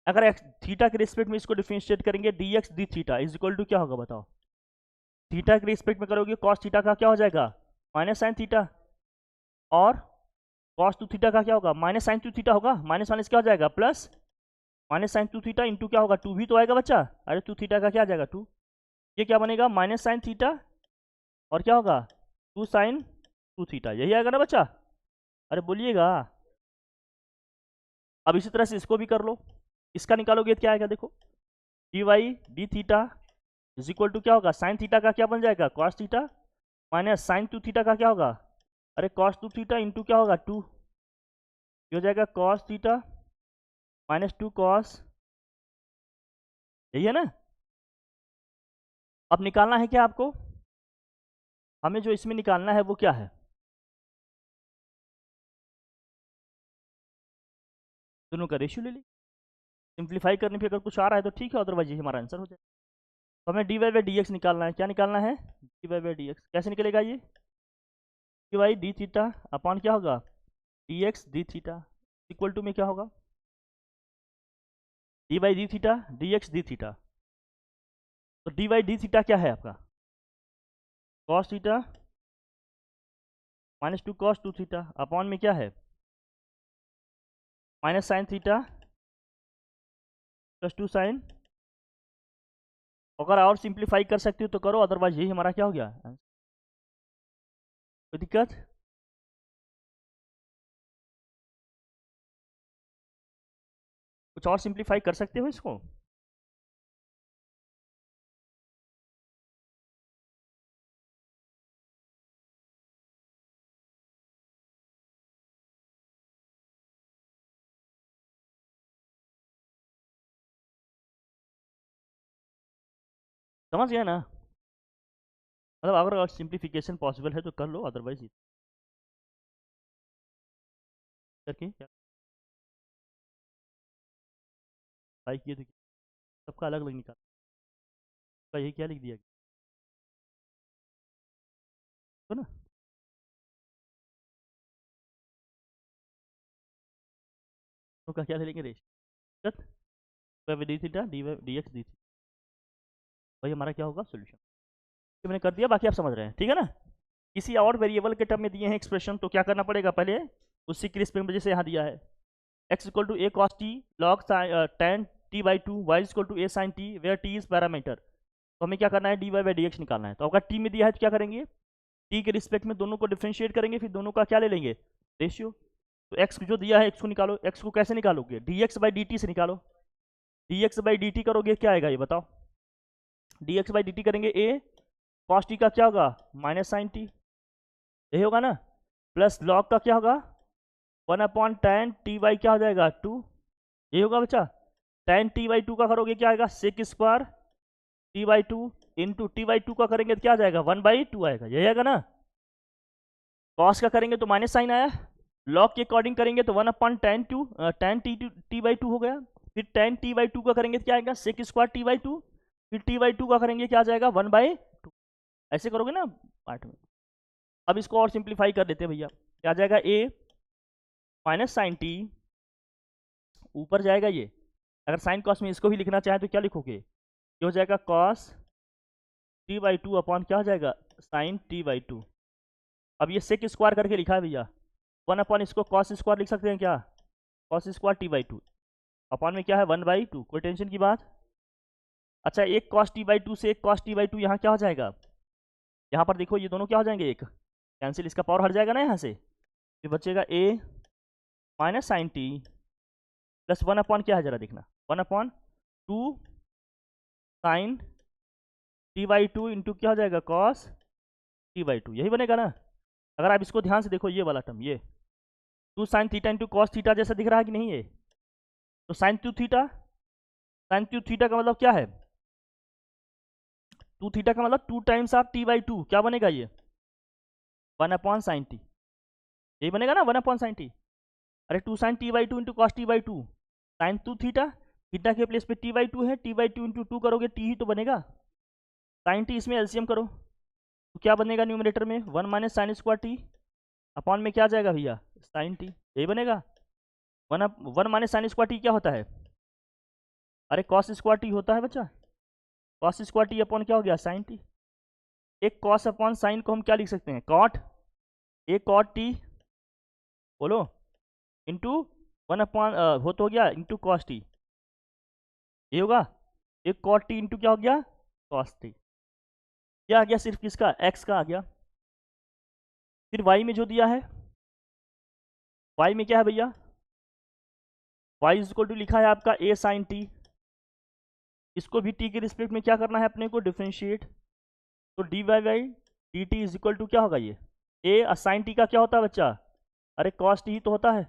अगर एक्स थीटा के रिस्पेक्ट में इसको डिफरेंशिएट करेंगे, d x d theta is equal to क्या होगा बताओ, थीटा के रिस्पेक्ट में करोगे कॉस थीटा का क्या हो जाएगा, माइनस साइन थीटा, और कॉस टू थीटा का क्या होगा, माइनस साइन टू थीटा होगा, माइनस माइनस क्या हो जाएगा plus, minus sine two theta into क्या होगा, टू भी तो आएगा बच्चा, अरे टू थीटा का क्या आ जाएगा, टू, ये क्या बनेगा माइनस साइन थीटा, और क्या होगा टू साइन टू थीटा, यही आएगा ना बच्चा, अरे बोलिएगा। अब इसी तरह से इसको भी कर लो, इसका निकालोगे तो क्या आएगा, देखो d y d theta is equal to क्या होगा, साइन थीटा का क्या बन जाएगा, cos theta minus sine two theta का क्या होगा, अरे कॉस टू थीटा इंटू क्या होगा, टू, ये हो जाएगा cos theta minus two cos, यही है ना। अब निकालना है क्या आपको, हमें जो इसमें निकालना है वो क्या है, दोनों का रेशियो ले ली, सिंप्लीफाई करने पे अगर कुछ आ रहा है तो ठीक है, अदरवाइज ये हमारा आंसर हो जाए। तो हमें d Y by D x निकालना है, क्या निकालना है, d Y by D x, कैसे निकलेगा ये, d y d theta upon क्या होगा, d x d theta equal to में क्या होगा, d y d theta d x d theta, तो डी वाई डी थीटा क्या है आपका, cos theta minus two cos two theta upon में क्या है, minus sine theta plus to sign अगर और सिंप्लीफाई कर सकते हो तो करो, अदरवाइज यही हमारा क्या हो गया, कोई दिक्कत? कुछ और सिंप्लीफाई कर सकते हो इसको? समझ गया ना? मतलब अगर सिंप्लीफिकेशन पॉसिबल है तो कर लो, अदरवाइज करके क्या ट्राई किए तो सबका अलग अलग निकाल, तो यही क्या लिख दिया गया, तो ना तो का क्या ले लेंगे रेश, D theta d x D थी, भाई हमारा क्या होगा सोल्यूशन। तो मैंने कर दिया, बाकी आप समझ रहे हैं, ठीक है ना? किसी और वेरिएबल के टर्म में दिए हैं एक्सप्रेशन तो क्या करना पड़ेगा, पहले उसी के रिस्पेक्ट में जैसे यहाँ दिया है x equal to a cos t log ten t by two y equal to a sine t where t is parameter, तो हमें क्या करना है d Y by D x निकालना है। तो अगर टी में दिया है तो क्या करेंगे, टी के रिस्पेक्ट में दोनों को डिफ्रेंशिएट करेंगे, फिर दोनों का क्या ले लेंगे, रेशियो। तो एक्स जो दिया है एक्स को निकालो, एक्स को कैसे निकालोगे, D x by d T से निकालो, D x by d T करोगे क्या आएगा ये बताओ, D x by d T करेंगे ए कॉस टी का क्या होगा माइनस साइन टी, यही होगा ना, प्लस लॉग का क्या होगा 1/10 टी बाई क्या हो जाएगा 2, यही होगा बच्चा। 10 t/2 का करोगे क्या आएगा sec square t/2 into t/2 का करेंगे तो क्या आ जाएगा 1/2 आएगा, यही आएगा ना। कॉस का करेंगे तो माइनस साइन आया, लॉग के अकॉर्डिंग करेंगे तो 1/10 हो गया, फिर 10 t/2 का करेंगे तो क्या आएगा सेक स्क्वायर t/2, फिर t/2 का करेंगे क्या आ जाएगा 1/2, ऐसे करोगे ना पार्ट में। अब इसको और सिंप्लीफाई कर देते हैं भैया, क्या आ जाएगा a माइनस साइन टी, ऊपर जाएगा ये, अगर साइन कॉस में इसको भी लिखना चाहे तो क्या लिखोगे, ये हो जाएगा कॉस t/2 अपॉन क्या हो जाएगा साइन t/2। अब ये सेक स्क्वायर करके लिखा है भैया, 1 अपॉन इसको कॉस स्क्वायर लिख सकते हैं क्या, कॉस स्क्वायर t/2 अपॉन में क्या है 1/2, कोई टेंशन की बात। अच्छा एक कॉस t/2 से एक कॉस t/2 यहाँ क्या हो जाएगा, यहाँ पर देखो ये दोनों क्या हो जाएंगे, एक कैंसिल, इसका पावर हट जाएगा ना यहाँ से, फिर बचेगा a minus sine t plus 1 upon क्या है जरा देखना 1/2 साइन t/2 इंटू क्या हो जाएगा कॉस t/2, यही बनेगा ना। अगर आप इसको ध्यान से देखो ये वाला टर्म, ये 2 sine theta into cos theta जैसा दिख रहा है कि नहीं, ये तो साइन क्यू थीटा का मतलब क्या है 2 थीटा का मतलब 2 टाइम्स ऑफ t/2 क्या बनेगा ये 1/sin t, यही बनेगा ना 1/sin t। अरे 2 sine t/2 into cos t/2 sine 2 theta, theta के प्लेस पे t/2 है, t/2 इंटू 2 करोगे t ही तो बनेगा, साइन टी इसमें एलसीएम करो तो क्या बनेगा न्यूमरेटर में 1 minus sine square t upon में क्या आ जाएगा भैया साइन टी, यही बनेगा। 1 माइनस साइन स्क्वायर टी क्या होता है, अरे कॉस स्क्वायर टी होता है बच्चा, कॉस स्क्वायर टी अपॉन क्या हो गया साइन टी, एक कॉस अपॉन साइन को हम क्या लिख सकते हैं कॉट, एक कॉट टी बोलो इंटू 1 अपॉन हो तो हो गया इंटू कॉस टी, ये होगा एक कॉट टी इंटू क्या हो गया कॉस टी, क्या आ गया सिर्फ किसका एक्स का आ गया। फिर वाई में जो दिया है, वाई में क्या है भैया, वाई इज इक्वल टू लिखा है आपका ए साइन टी, इसको भी टी के रिस्पेक्ट में क्या करना है अपने को डिफ्रेंशिएट, तो d Y by d t is equal to क्या होगा ये ए साइन टी का क्या होता है बच्चा, अरे कॉस टी ही तो होता है,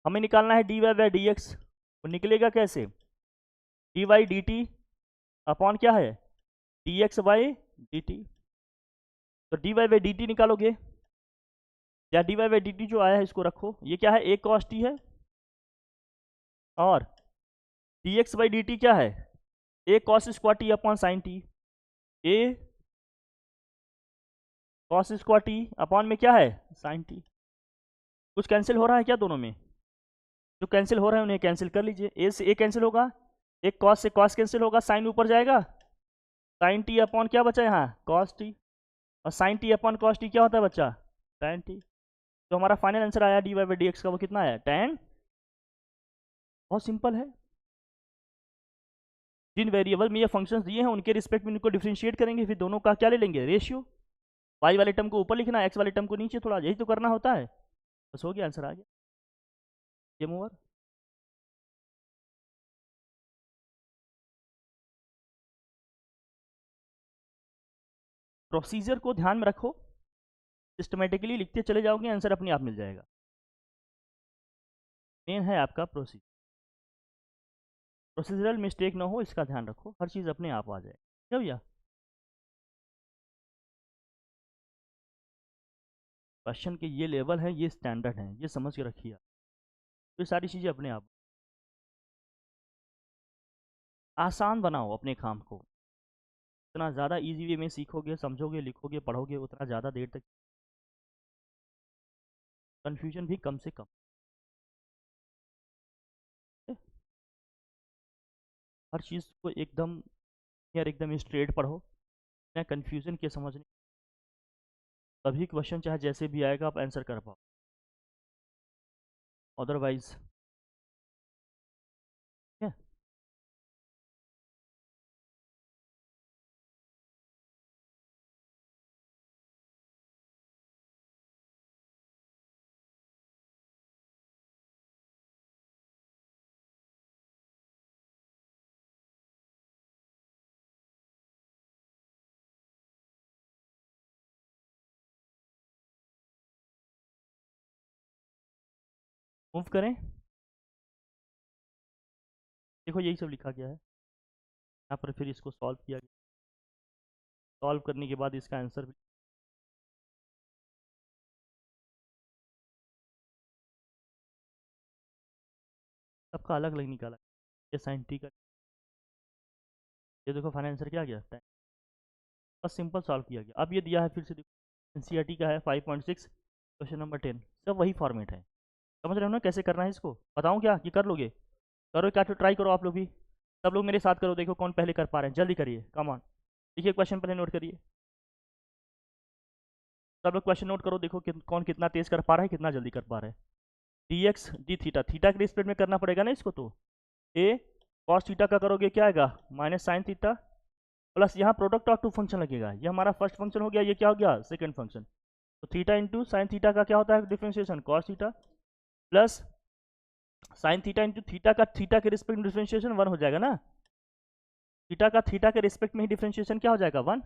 हमें निकालना है d Y by D x, वो निकलेगा कैसे d y d t upon क्या है d x by d t, तो d Y by d t निकालोगे, या d Y by d t जो आया है इसको रखो, ये क्या है ए कॉस टी है, और d x by d t क्या है a cos square t upon sine t, a cos square t upon में क्या है साइन टी, कुछ कैंसिल हो रहा है क्या दोनों में, जो कैंसिल हो रहा है उन्हें कैंसिल कर लीजिए, ए से ए कैंसिल होगा, एक कॉस से कॉस कैंसिल होगा, साइन ऊपर जाएगा, साइन टी अपॉन क्या बचा यहाँ कॉस टी, और sine t upon cos t क्या होता है बच्चा tan टी, तो हमारा फाइनल आंसर आया d Y by D x का वो कितना आया tan, बहुत सिंपल है। जिन वेरिएबल में ये फंक्शंस दिए हैं उनके रिस्पेक्ट में इनको डिफरेंशिएट करेंगे, फिर दोनों का क्या ले लेंगे, रेशियो। वाई वाले टर्म को ऊपर लिखना, एक्स वाले टर्म को नीचे, थोड़ा यही तो करना होता है। बस हो गया, आंसर आ गया। Game over. प्रोसीजर को ध्यान में रखो, सिस्टमेटिकली लिखते चले जाओगे, आंसर अपने आप मिल जाएगा। मेन है आपका प्रोसीजर, प्रोसीजरल मिस्टेक ना हो इसका ध्यान रखो, हर चीज़ अपने आप आ जाए। क्या भैया, क्वेश्चन के ये लेवल है, ये स्टैंडर्ड है, ये समझ के रखिए। तो ये सारी चीज़ें अपने आप आसान बनाओ अपने काम को। जितना ज़्यादा इजी वे में सीखोगे, समझोगे, लिखोगे, पढ़ोगे, उतना ज़्यादा देर तक कन्फ्यूजन भी कम से कम। हर चीज़ को एकदम यार एकदम स्ट्रेट पढ़ो, बिना कन्फ्यूजन के समझने, तभी क्वेश्चन चाहे जैसे भी आएगा आप आंसर कर पाओ, अदरवाइज मूव करें। देखो यही सब लिखा गया है यहाँ पर, फिर इसको सॉल्व किया गया, सॉल्व करने के बाद इसका आंसर भी सबका अलग अलग निकाला। ये साइन टी का, ये देखो फाइनल आंसर क्या आ गया, बस सिंपल सॉल्व किया गया। अब ये दिया है, फिर से देखो एनसीईआरटी का है 5.6 क्वेश्चन नंबर 10, सब वही फॉर्मेट है। समझ रहे हो ना कैसे करना है इसको, बताऊँ क्या कि कर लोगे, करो क्या, तो ट्राई करो आप लोग भी, सब लोग मेरे साथ करो, देखो कौन पहले कर पा रहे हैं, जल्दी करिए, कम ऑन। देखिए क्वेश्चन पहले नोट करिए, सब लोग क्वेश्चन नोट करो, देखो कौन कितना तेज कर पा रहा है, कितना जल्दी कर पा रहा है। D x d theta, theta के रिस्पेक्ट में करना पड़ेगा ना इसको, तो ए कॉस थीटा का करोगे क्या आएगा, माइनस साइन थीटा, प्लस यहाँ प्रोडक्ट ऑफ टू फंक्शन लगेगा, ये हमारा फर्स्ट फंक्शन हो गया, ये क्या हो गया, सेकंड फंक्शन। तो थीटा इंटू साइन थीटा का क्या होता है differentiation, cos theta, plus sine theta into theta का थीटा के रिस्पेक्ट में डिफ्रेंशिएशन 1 हो जाएगा ना, थीटा का थीटा के रिस्पेक्ट में ही डिफ्रेंशिएशन क्या हो जाएगा, 1।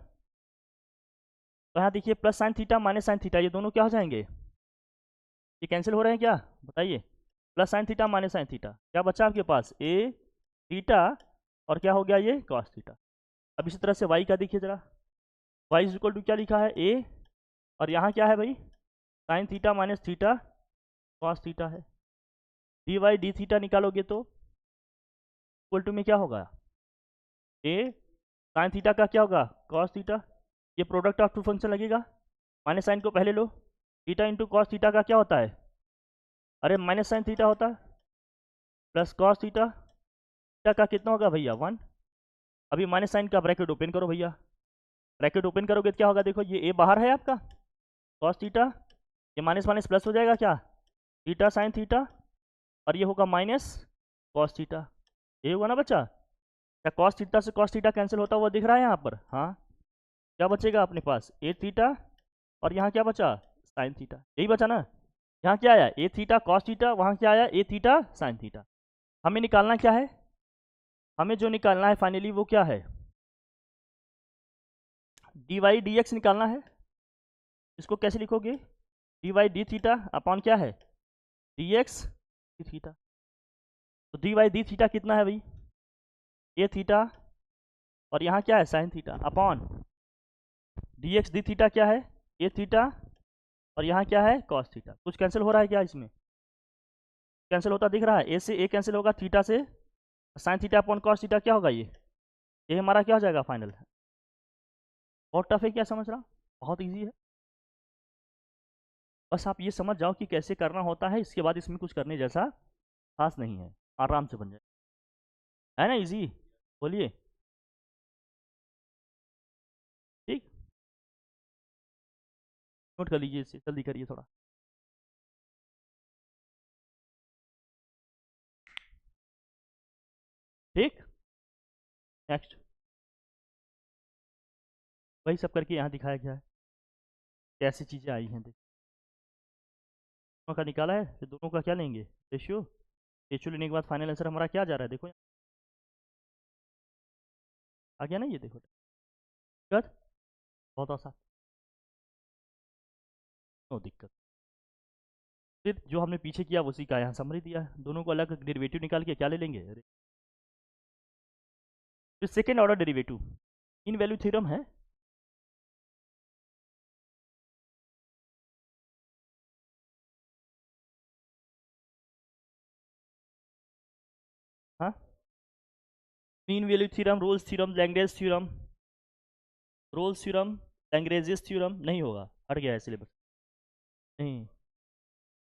तो यहाँ देखिए plus sign theta minus sine theta, ये दोनों क्या हो जाएंगे, ये कैंसिल हो रहे हैं क्या, बताइए, plus sign theta minus sine theta, क्या बचा आपके पास, ए थीटा, और क्या हो गया ये कॉस थीटा। अब इसी तरह से वाई का देखिए जरा, वाई इज इक्वल टू क्या लिखा है, ए, और यहाँ क्या है भाई, sign theta minus theta cos theta है, डी वाई डी थीटा निकालोगे तो इक्वल टू में क्या होगा, ए साइन थीटा का क्या होगा, कॉस थीटा, ये प्रोडक्ट ऑफ टू फंक्शन लगेगा, माइनस साइन को पहले लो, थीटा इंटू कॉस थीटा का क्या होता है, अरे माइनस साइन थीटा होता है, प्लस कॉस थीटा, थीटा का कितना होगा भैया 1। अभी माइनस साइन का ब्रैकेट ओपन करो भैया, ब्रैकेट ओपन करोगे तो क्या होगा, देखो ये ए बाहर है आपका, कॉस थीटा, ये माइनस माइनस प्लस हो जाएगा क्या, थीटा साइन थीटा, और ये होगा माइनस कॉस थीटा, ये होगा ना बच्चा, क्या कॉस थीटा से कॉस थीटा कैंसिल होता हुआ दिख रहा है यहाँ पर, हाँ, क्या बचेगा अपने पास, ए थीटा, और यहाँ क्या बचा, साइन थीटा, यही बचा ना, यहाँ क्या आया, ए थीटा कॉस थीटा, वहाँ क्या आया, ए थीटा साइन थीटा। हमें निकालना क्या है, हमें जो निकालना है फाइनली वो क्या है, डी वाई डी एक्स निकालना है। इसको कैसे लिखोगे, d y d theta upon क्या है, डी एक्स डी थीटा, तो डी वाई डी थीटा कितना है भाई, ए थीटा, और यहाँ क्या है sine theta, upon d x d theta क्या है, ए थीटा, और यहाँ क्या है कॉस थीटा। कुछ कैंसिल हो रहा है क्या इसमें, कैंसिल होता दिख रहा है, ए से ए कैंसिल होगा, थीटा से sign theta upon cos theta क्या होगा, ये हमारा क्या हो जाएगा फाइनल। बहुत टफ है क्या, समझ रहा, बहुत ईजी है, बस आप ये समझ जाओ कि कैसे करना होता है, इसके बाद इसमें कुछ करने जैसा खास नहीं है, आराम से बन जाए, है ना इजी, बोलिए, ठीक, नोट कर लीजिए इसे, जल्दी करिए थोड़ा, ठीक। नेक्स्ट, वही सब करके यहाँ दिखाया गया है कैसी चीज़ें आई हैं। देखो दोनों का निकाला है, फिर दोनों का क्या लेंगे, रेशियो। रेशियो लेने के बाद फाइनल आंसर हमारा क्या जा रहा है, देखो आ गया ना, ये देखो दिक्कत, बहुत आसान, नो दिक्कत। फिर जो हमने पीछे किया उसी का यहाँ समरी दिया है, दोनों को अलग डेरिवेटिव निकाल के क्या ले लेंगे। फिर second order derivative in value theorem है। हाँ, mean value theorem, Rolle's theorem, Lagrange theorem, Rolle's theorem, Lagrange's theorem नहीं होगा, हट गया है सिलेबस। नहीं,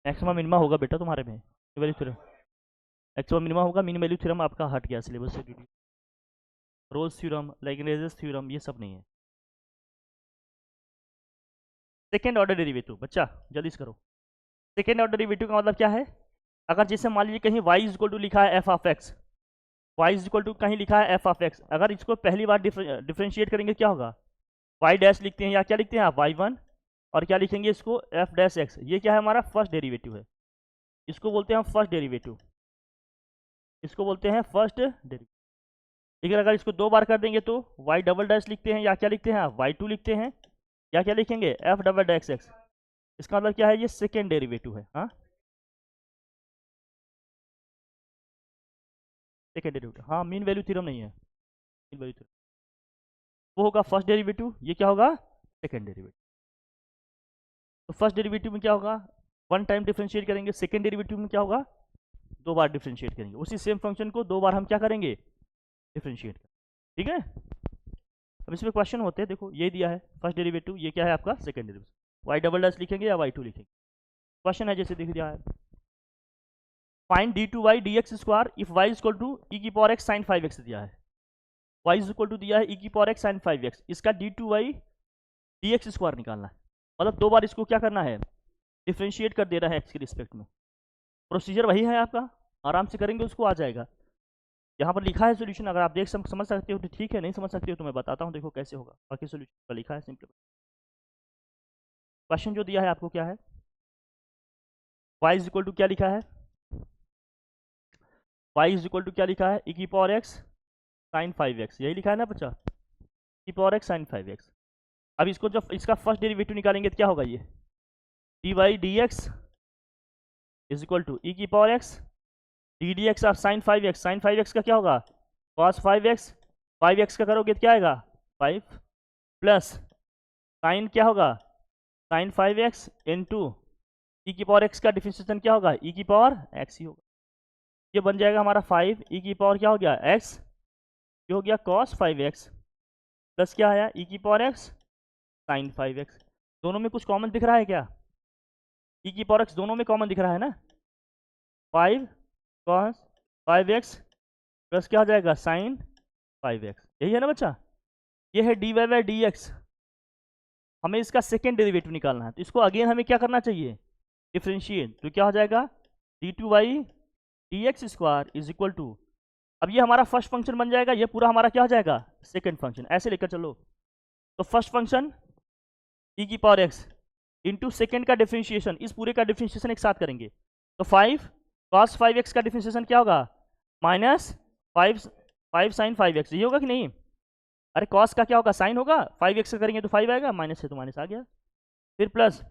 मैक्सिमम मिनिमा होगा बेटा तुम्हारे में, वैल्यू थ्योरम मैक्सिमम मिनिमा होगा, मीन वैल्यू थ्योरम आपका हट गया सिलेबस से। रोल्स थ्योरम, लैंग्रेजेस थ्योरम ये सब नहीं है। सेकेंड ऑर्डर डेरिवेटिव बच्चा जल्दी से करो। सेकेंड ऑर्डर डेरिवेटिव का मतलब क्या है, अगर जैसे मान लीजिए कहीं y इक्वल टू लिखा है f of x, y equal to कहीं लिखा है एफ ऑफ एक्स, अगर इसको पहली बार डिफ्रेंशिएट करेंगे क्या होगा, y डैश लिखते हैं या क्या लिखते हैं आप y1, और क्या लिखेंगे इसको f डैश x, ये क्या है हमारा फर्स्ट डेरिवेटिव है, इसको बोलते हैं हम फर्स्ट डेरिवेटिव, इसको बोलते हैं फर्स्ट डेरिवेटिव। लेकिन अगर इसको दो बार कर देंगे तो y डबल डैश लिखते हैं या क्या लिखते हैं आप y2 लिखते हैं, या क्या लिखेंगे f डबल डैश x, इसका मतलब क्या है, ये सेकेंड डेरिवेटिव है। हाँ, सेकेंड डेरिवेटिव, हाँ मीन वैल्यू थ्योरम नहीं है, मीन वैल्यू थ्योरम वो होगा फर्स्ट डेरिवेटिव, ये क्या होगा सेकेंड डेरिवेटिव। तो फर्स्ट डेरिवेटिव में क्या होगा, वन टाइम डिफ्रेंशिएट करेंगे, सेकेंड डेरिवेटिव में क्या होगा, दो बार डिफ्रेंशिएट करेंगे, उसी सेम फंक्शन को दो बार हम क्या करेंगे, डिफ्रेंशिएट करेंगे। ठीक है, अब इसमें क्वेश्चन होते हैं, देखो ये दिया है फर्स्ट डेरिवेटिव, ये क्या है आपका second derivative, y double dash लिखेंगे या y2 लिखेंगे। क्वेश्चन है जैसे दिख दिया है, find d2y dx square if y equal to e की पावर x sin 5x दिया है, y इक्वल टू दिया है e की पावर x sin 5x, इसका d2y dx स्क्वायर निकालना है, मतलब दो बार इसको क्या करना है, डिफ्रेंशिएट कर दे रहा है x के रिस्पेक्ट में। प्रोसीजर वही है आपका, आराम से करेंगे उसको आ जाएगा। यहाँ पर लिखा है सोल्यूशन, अगर आप देख समझ सकते हो तो ठीक है, नहीं समझ सकते हो तो मैं बताता हूँ, देखो कैसे होगा, बाकी सोल्यूशन पर लिखा है सिंपल। क्वेश्चन जो दिया है आपको क्या है, y इज इक्वल टू क्या लिखा है, y इज इक्वल टू क्या लिखा है, e की पावर x sin 5x, यही लिखा है ना बच्चा, e की पावर x sin 5x। अब इसको जब इसका फर्स्ट डेरिवेटिव निकालेंगे तो क्या होगा, ये dy dx is equal to e की पावर x d D x of sine 5x, sine 5x का क्या होगा cos 5x, 5x का करोगे तो क्या आएगा 5 प्लस साइन क्या होगा साइन 5x इंटू ई की पावर x का डिफरेंशिएशन क्या होगा e की पावर x ही होगा, ये बन जाएगा हमारा 5 e की पावर क्या हो गया x, ये हो गया cos 5x प्लस क्या आया e की पावर x साइन 5x। दोनों में कुछ कॉमन दिख रहा है क्या, e की पावर x दोनों में कॉमन दिख रहा है ना, 5 cos 5x प्लस क्या हो जाएगा साइन 5x, यही है ना बच्चा, ये है d Y by D x, हमें इसका सेकेंड डेरिवेटिव निकालना है, तो इसको अगेन हमें क्या करना चाहिए, डिफ्रेंशिएट, तो क्या हो जाएगा d two by D x square is equal to, अब ये हमारा फर्स्ट फंक्शन बन जाएगा, ये पूरा हमारा क्या हो जाएगा सेकेंड फंक्शन, ऐसे लेकर चलो। तो फर्स्ट फंक्शन ई की पावर एक्स इंटू सेकेंड का डिफ्रेंशिएशन, इस पूरे का डिफ्रेंशिएशन एक साथ करेंगे, तो 5 cos 5x का डिफ्रेंशिएशन क्या होगा माइनस 5 sin 5x, ये होगा कि नहीं, अरे cos का क्या होगा साइन होगा, 5x का करेंगे तो 5 आएगा, माइनस है तो माइनस आ गया, फिर प्लस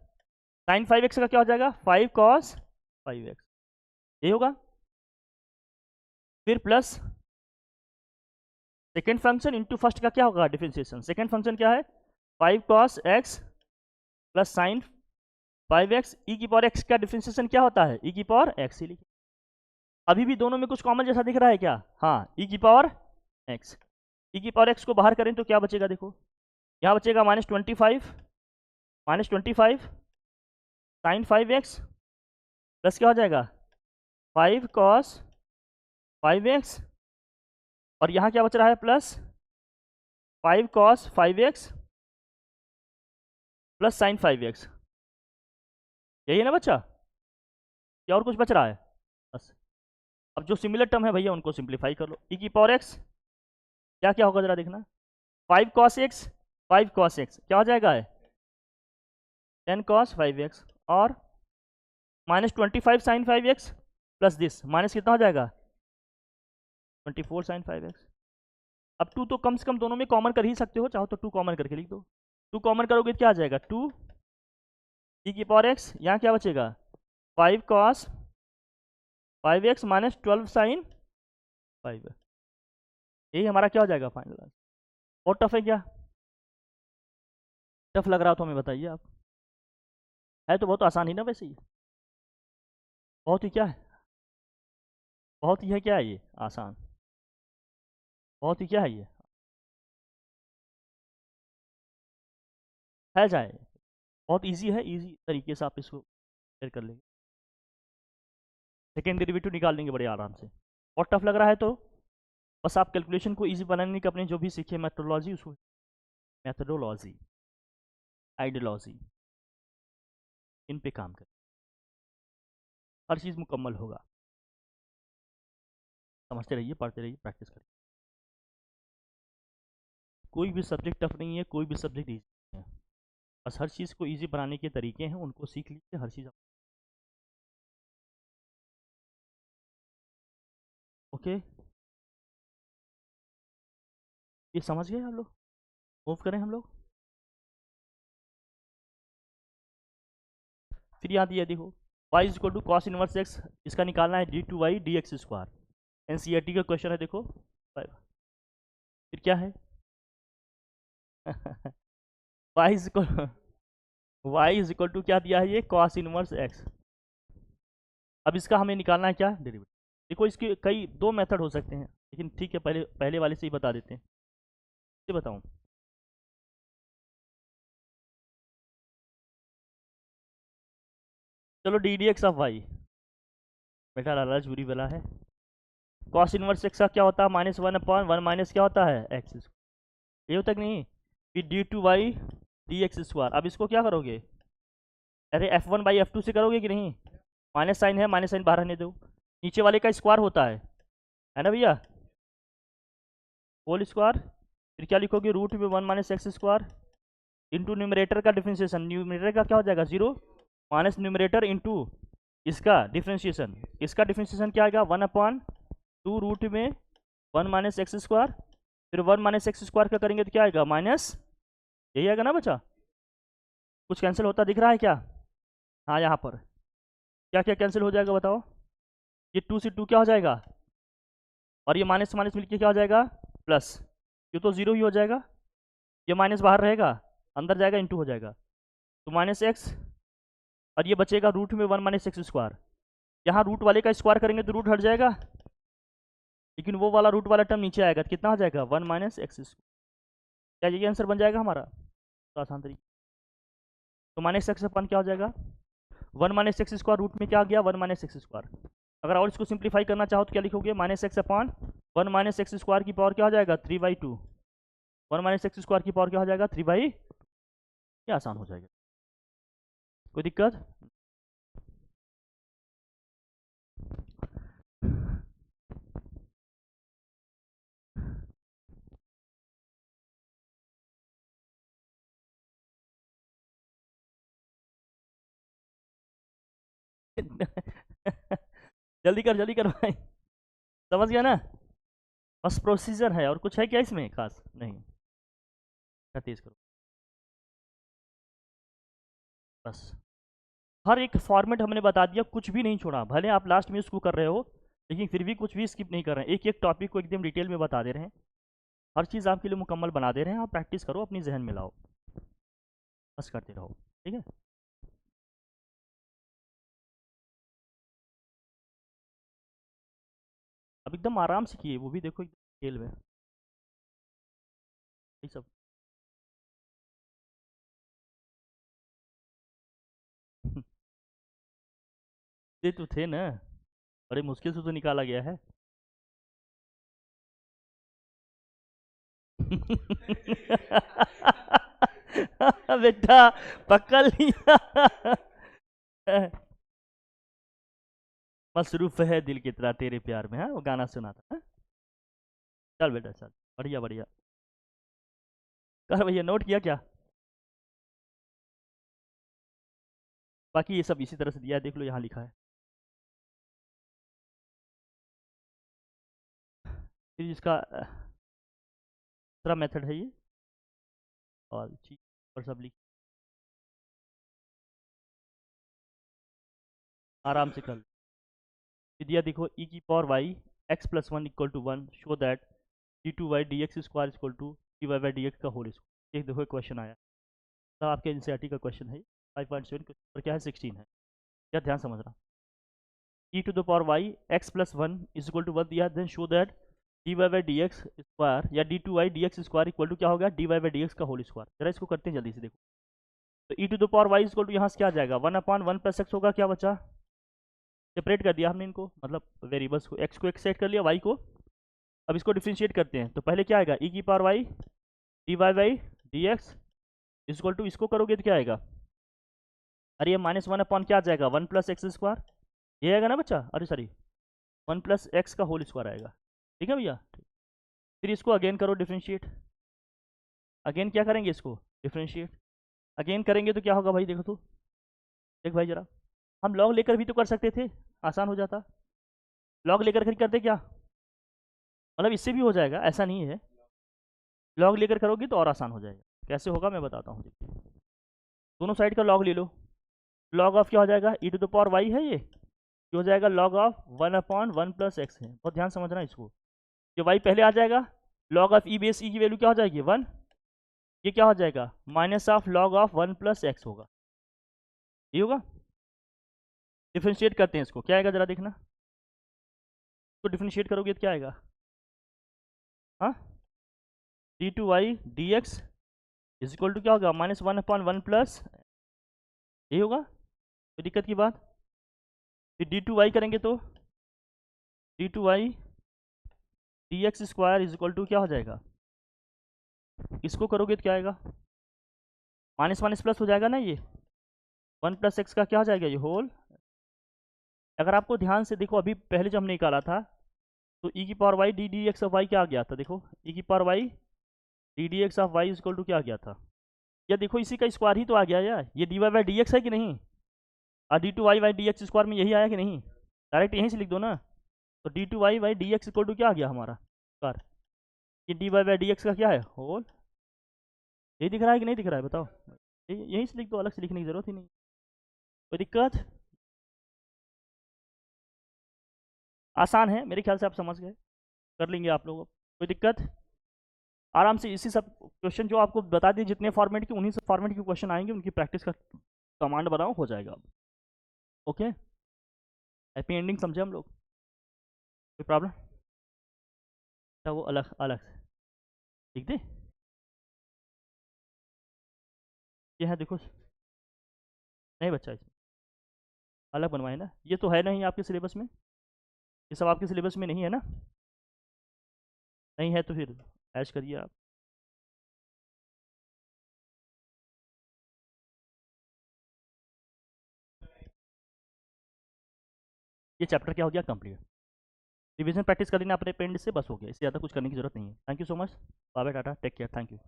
sin 5x का क्या हो जाएगा 5 cos 5x, ये होगा, फिर plus second function into first का क्या होगा डिफरेंशिएशन, सेकेंड फंक्शन क्या है 5 cos x plus sign 5x, ई की पावर x का डिफरेंशिएशन क्या होता है ई की पावर x ही लिखे, अभी भी दोनों में कुछ कॉमन जैसा दिख रहा है क्या, हाँ ई की पावर x, ई की पावर x को बाहर करें तो क्या बचेगा, देखो यहाँ बचेगा -25 साइन 5x प्लस क्या हो जाएगा 5 cos 5x, और यहाँ क्या बच रहा है plus 5 cos 5x plus sign 5x, यही है ना बच्चा, क्या और कुछ बच रहा है बस। अब जो सिमिलर टर्म है भैया उनको सिंप्लीफाई कर लो, ई की पावर x क्या क्या होगा जरा देखना, 5 cos x, 5 cos x क्या हो जाएगा है 10 cos 5x, और -25 sin 5x plus this minus कितना हो जाएगा 24 sin 5x। अब 2 तो कम से कम दोनों में कॉमन कर ही सकते हो, चाहो तो 2 कॉमन करके लिख दो। 2 कॉमन करोगे तो क्या आ जाएगा 2e⁻x, यहाँ क्या बचेगा 5 cos 5x माइनस 12 sin 5। यही हमारा क्या हो जाएगा फाइनल। और टफ है क्या, टफ लग रहा हो तो हमें बताइए आप, है तो बहुत आसान ही ना वैसे ही, बहुत ही क्या है, बहुत ही है क्या है ये आसान, बहुत ही क्या है ये है जाए, बहुत इजी है, इजी तरीके से आप इसको क्लियर कर लेंगे, सेकेंड डेरिवेटिव निकाल लेंगे बड़े आराम से। और टफ लग रहा है तो बस आप कैलकुलेशन को इजी बनाने के अपने जो भी सीखे मेथोडोलॉजी, उसको मेथोडोलॉजी आइडियोलॉजी इन पे काम करें, हर चीज़ मुकम्मल होगा। समझते रहिए, पढ़ते रहिए, प्रैक्टिस करिए। कोई भी सब्जेक्ट टफ नहीं है, कोई भी सब्जेक्ट ईजी नहीं है, बस हर चीज़ को ईजी बनाने के तरीके हैं, उनको सीख लीजिए, हर चीज़। ओके, ये समझ गए आप लोग, मूव करें हम लोग। फिर यहाँ दिया देखो y is equal to cos inverse x, इसका निकालना है d/y dx²। एनसीईआरटी का क्वेश्चन है देखो। फिर क्या है y इज इक्वल टू क्या दिया है ये कॉस इनवर्स एक्स। अब इसका हमें निकालना है क्या डेरिवेटिव। देखो इसके कई दो मेथड हो सकते हैं, लेकिन ठीक है पहले पहले वाले से ही बता देते हैं। ये बताऊँ, चलो d D x of y, बेटा लालच बुरी बला है। कॉस इनवर्स एक्स का क्या होता है -1/1 माइनस क्या होता है एक्स, ये होता है कि नहीं। फिर d/y dx²। अब इसको क्या करोगे, अरे f1/f2 से करोगे कि नहीं, माइनस साइन है, माइनस साइन बाहर रहने दो, नीचे वाले का स्क्वायर होता है ना भैया, होल स्क्वायर। फिर क्या लिखोगे √1 - x² इंटू न्यूमरेटर का डिफ्रेंशिएशन, न्यूमरेटर का क्या हो जाएगा 0 माइनस न्यूमरेटर इंटू इसका डिफ्रेंशिएशन, इसका डिफ्रेंशिएशन क्या आएगा 1/2 √1 - x²। फिर 1 - x² का करेंगे तो क्या आएगा माइनस, यही आएगा ना बच्चा। कुछ कैंसिल होता दिख रहा है क्या, हाँ यहाँ पर क्या क्या कैंसिल हो जाएगा बताओ, ये 2 से 2 क्या हो जाएगा, और ये माइनस माइनस मिलके क्या हो जाएगा प्लस, ये तो 0 ही हो जाएगा, ये माइनस बाहर रहेगा, अंदर जाएगा इंटू हो जाएगा, तो -x, और ये बचेगा √1 - x²। यहाँ रूट वाले का स्क्वायर करेंगे तो रूट हट जाएगा, लेकिन वो वाला रूट वाला टर्म नीचे आएगा तो कितना हो जाएगा 1 - x²। क्या ये आंसर बन जाएगा हमारा, तो आसान तरीके, तो -x/1 क्या हो जाएगा 1 - x² रूट में क्या आ गया 1 - x²। अगर और इसको सिंप्लीफाई करना चाहो तो क्या लिखोगे -x/1 - x² की पावर क्या हो जाएगा 3/2। 1 - x² की पावर क्या हो जाएगा 3/, क्या आसान हो जाएगा, कोई दिक्कत। जल्दी कर भाई, समझ गया ना, बस प्रोसीजर है और कुछ है क्या इसमें खास नहीं, तेज करो बस। हर एक फॉर्मेट हमने बता दिया, कुछ भी नहीं छोड़ा, भले आप लास्ट में इसको कर रहे हो, लेकिन फिर भी कुछ भी स्किप नहीं कर रहे हैं, एक एक टॉपिक को एकदम डिटेल में बता दे रहे हैं, हर चीज़ आपके लिए मुकम्मल बना दे रहे हैं। आप प्रैक्टिस करो, अपनी जहन में लाओ, बस करते रहो, ठीक है। अब एकदम आराम से किए, वो भी देखो एकदम डिटेल में, यही सब। ये तो थे ना, बड़े मुश्किल से तो निकाला गया है। बेटा पकड़ लिया। मसरूफ है दिल की तरह तेरे प्यार में, हाँ वो गाना सुना था, हाँ? चल बेटा चल। बढ़िया बढ़िया। कर भैया, नोट किया क्या? बाकी ये सब इसी तरह से दिया है, देख लो यहाँ लिखा है। फिर इसका दूसरा मेथड है ये, और चीज और सब लिख, आराम से कर। फिर दिया देखो ई की power y x plus one equal to one, show that d two y d x square equal to d Y by D x का होल स्क्वायर। एक देखो क्वेश्चन आया, तो आपके एनसीईआरटी का क्वेश्चन है 5.7 और क्या है 16 है। क्या ध्यान समझना, e to the power y x plus one is equal to one दिया, then show that d Y by D x square या d two y d x square equal to क्या होगा, d Y by D x का होल स्क्वायर। जरा इसको करते हैं जल्दी से, देखो तो e to the power y equal to यहाँ से क्या आ जाएगा, one upon one plus x होगा, क्या बचा, सेपरेट कर दिया हमने इनको, मतलब वेरिएबल्स को, एक्स को एक सेट कर लिया, वाई को। अब इसको डिफ्रेंशिएट करते हैं, तो पहले क्या आएगा, ई की power y D Y by D x equal to, इसको करोगे तो क्या आएगा, अरे ये माइनस वन अपॉन क्या आ जाएगा, वन प्लस एक्स स्क्वायर, ये आएगा ना बच्चा, अरे सॉरी वन प्लस एक्स का होल स्क्वायर आएगा। ठीक है भैया, फिर इसको अगेन करो डिफ्रेंशिएट, अगेन क्या करेंगे, इसको डिफ्रेंशिएट अगेन करेंगे तो क्या होगा भाई, देखो तो, देख भाई जरा, हम लॉग लेकर भी तो कर सकते थे, आसान हो जाता, लॉग लेकर कर करते क्या, मतलब इससे भी हो जाएगा, ऐसा नहीं है, लॉग लेकर करोगे तो और आसान हो जाएगा। कैसे होगा मैं बताता हूँ, दोनों साइड का लॉग ले लो, लॉग ऑफ क्या हो जाएगा, ई टू द पावर वाई है ये हो जाएगा log of one upon one plus x है, बहुत ध्यान समझना इसको, जो वाई पहले आ जाएगा, लॉग ऑफ ई बेस ई की वैल्यू क्या हो जाएगी, वन, ये क्या हो जाएगा, minus of log of one plus x होगा, ये होगा। डिफ्रेंशिएट करते हैं इसको, क्या आएगा जरा देखना, इसको डिफ्रेंशिएट करोगे तो क्या आएगा, हाँ d two y d x is equal to क्या होगा, minus one upon one plus, ये होगा, कोई दिक्कत की बात। फिर डी टू वाई करेंगे तो d two y d x square is equal to क्या हो जाएगा, इसको करोगे तो क्या आएगा, माइनस माइनस प्लस हो जाएगा ना, ये वन प्लस एक्स का क्या हो जाएगा, ये होल। अगर आपको ध्यान से देखो, अभी पहले जब हमने निकाला था, तो ई की power y d D x of y क्या आ गया था, देखो ई की power y d D x of Y is equal to क्या आ गया था, या देखो इसी का स्क्वायर ही तो आ गया यार, ये d Y by D x है कि नहीं, और d two y by D x square में यही आया कि नहीं, डायरेक्ट यहीं से लिख दो ना, तो d two y by D x equal to क्या आ गया हमारा स्क्वायर, ये d Y by D x का क्या है, होल। यही दिख रहा है कि नहीं दिख रहा है, बताओ, यहीं से लिख दो, अलग से लिखने की जरूरत ही नहीं, कोई दिक्कत, आसान है मेरे ख्याल से, आप समझ गए, कर लेंगे आप लोग, कोई दिक्कत, आराम से इसी सब क्वेश्चन जो आपको बता दिए जितने फॉर्मेट के, उन्हीं सब फॉर्मेट के क्वेश्चन आएंगे, उनकी प्रैक्टिस का कमांड बनाओ, हो जाएगा अब। ओके, हैप्पी एंडिंग समझे हम लोग, कोई प्रॉब्लम, तो वो अलग अलग से लिख दे, ये है देखो, नहीं बच्चा इसमें अलग बनवाए ना, ये तो है नहीं आपके सिलेबस में, ये सब आपके सिलेबस में नहीं है ना, नहीं है तो फिर ऐश करिए आप। ये चैप्टर क्या हो गया कंप्लीट, रिवीजन प्रैक्टिस कर लेना अपने पेंड से, बस हो गया, इससे ज़्यादा कुछ करने की जरूरत नहीं है। Thank you so much, bye bye, टाटा, टेक केयर, थैंक यू।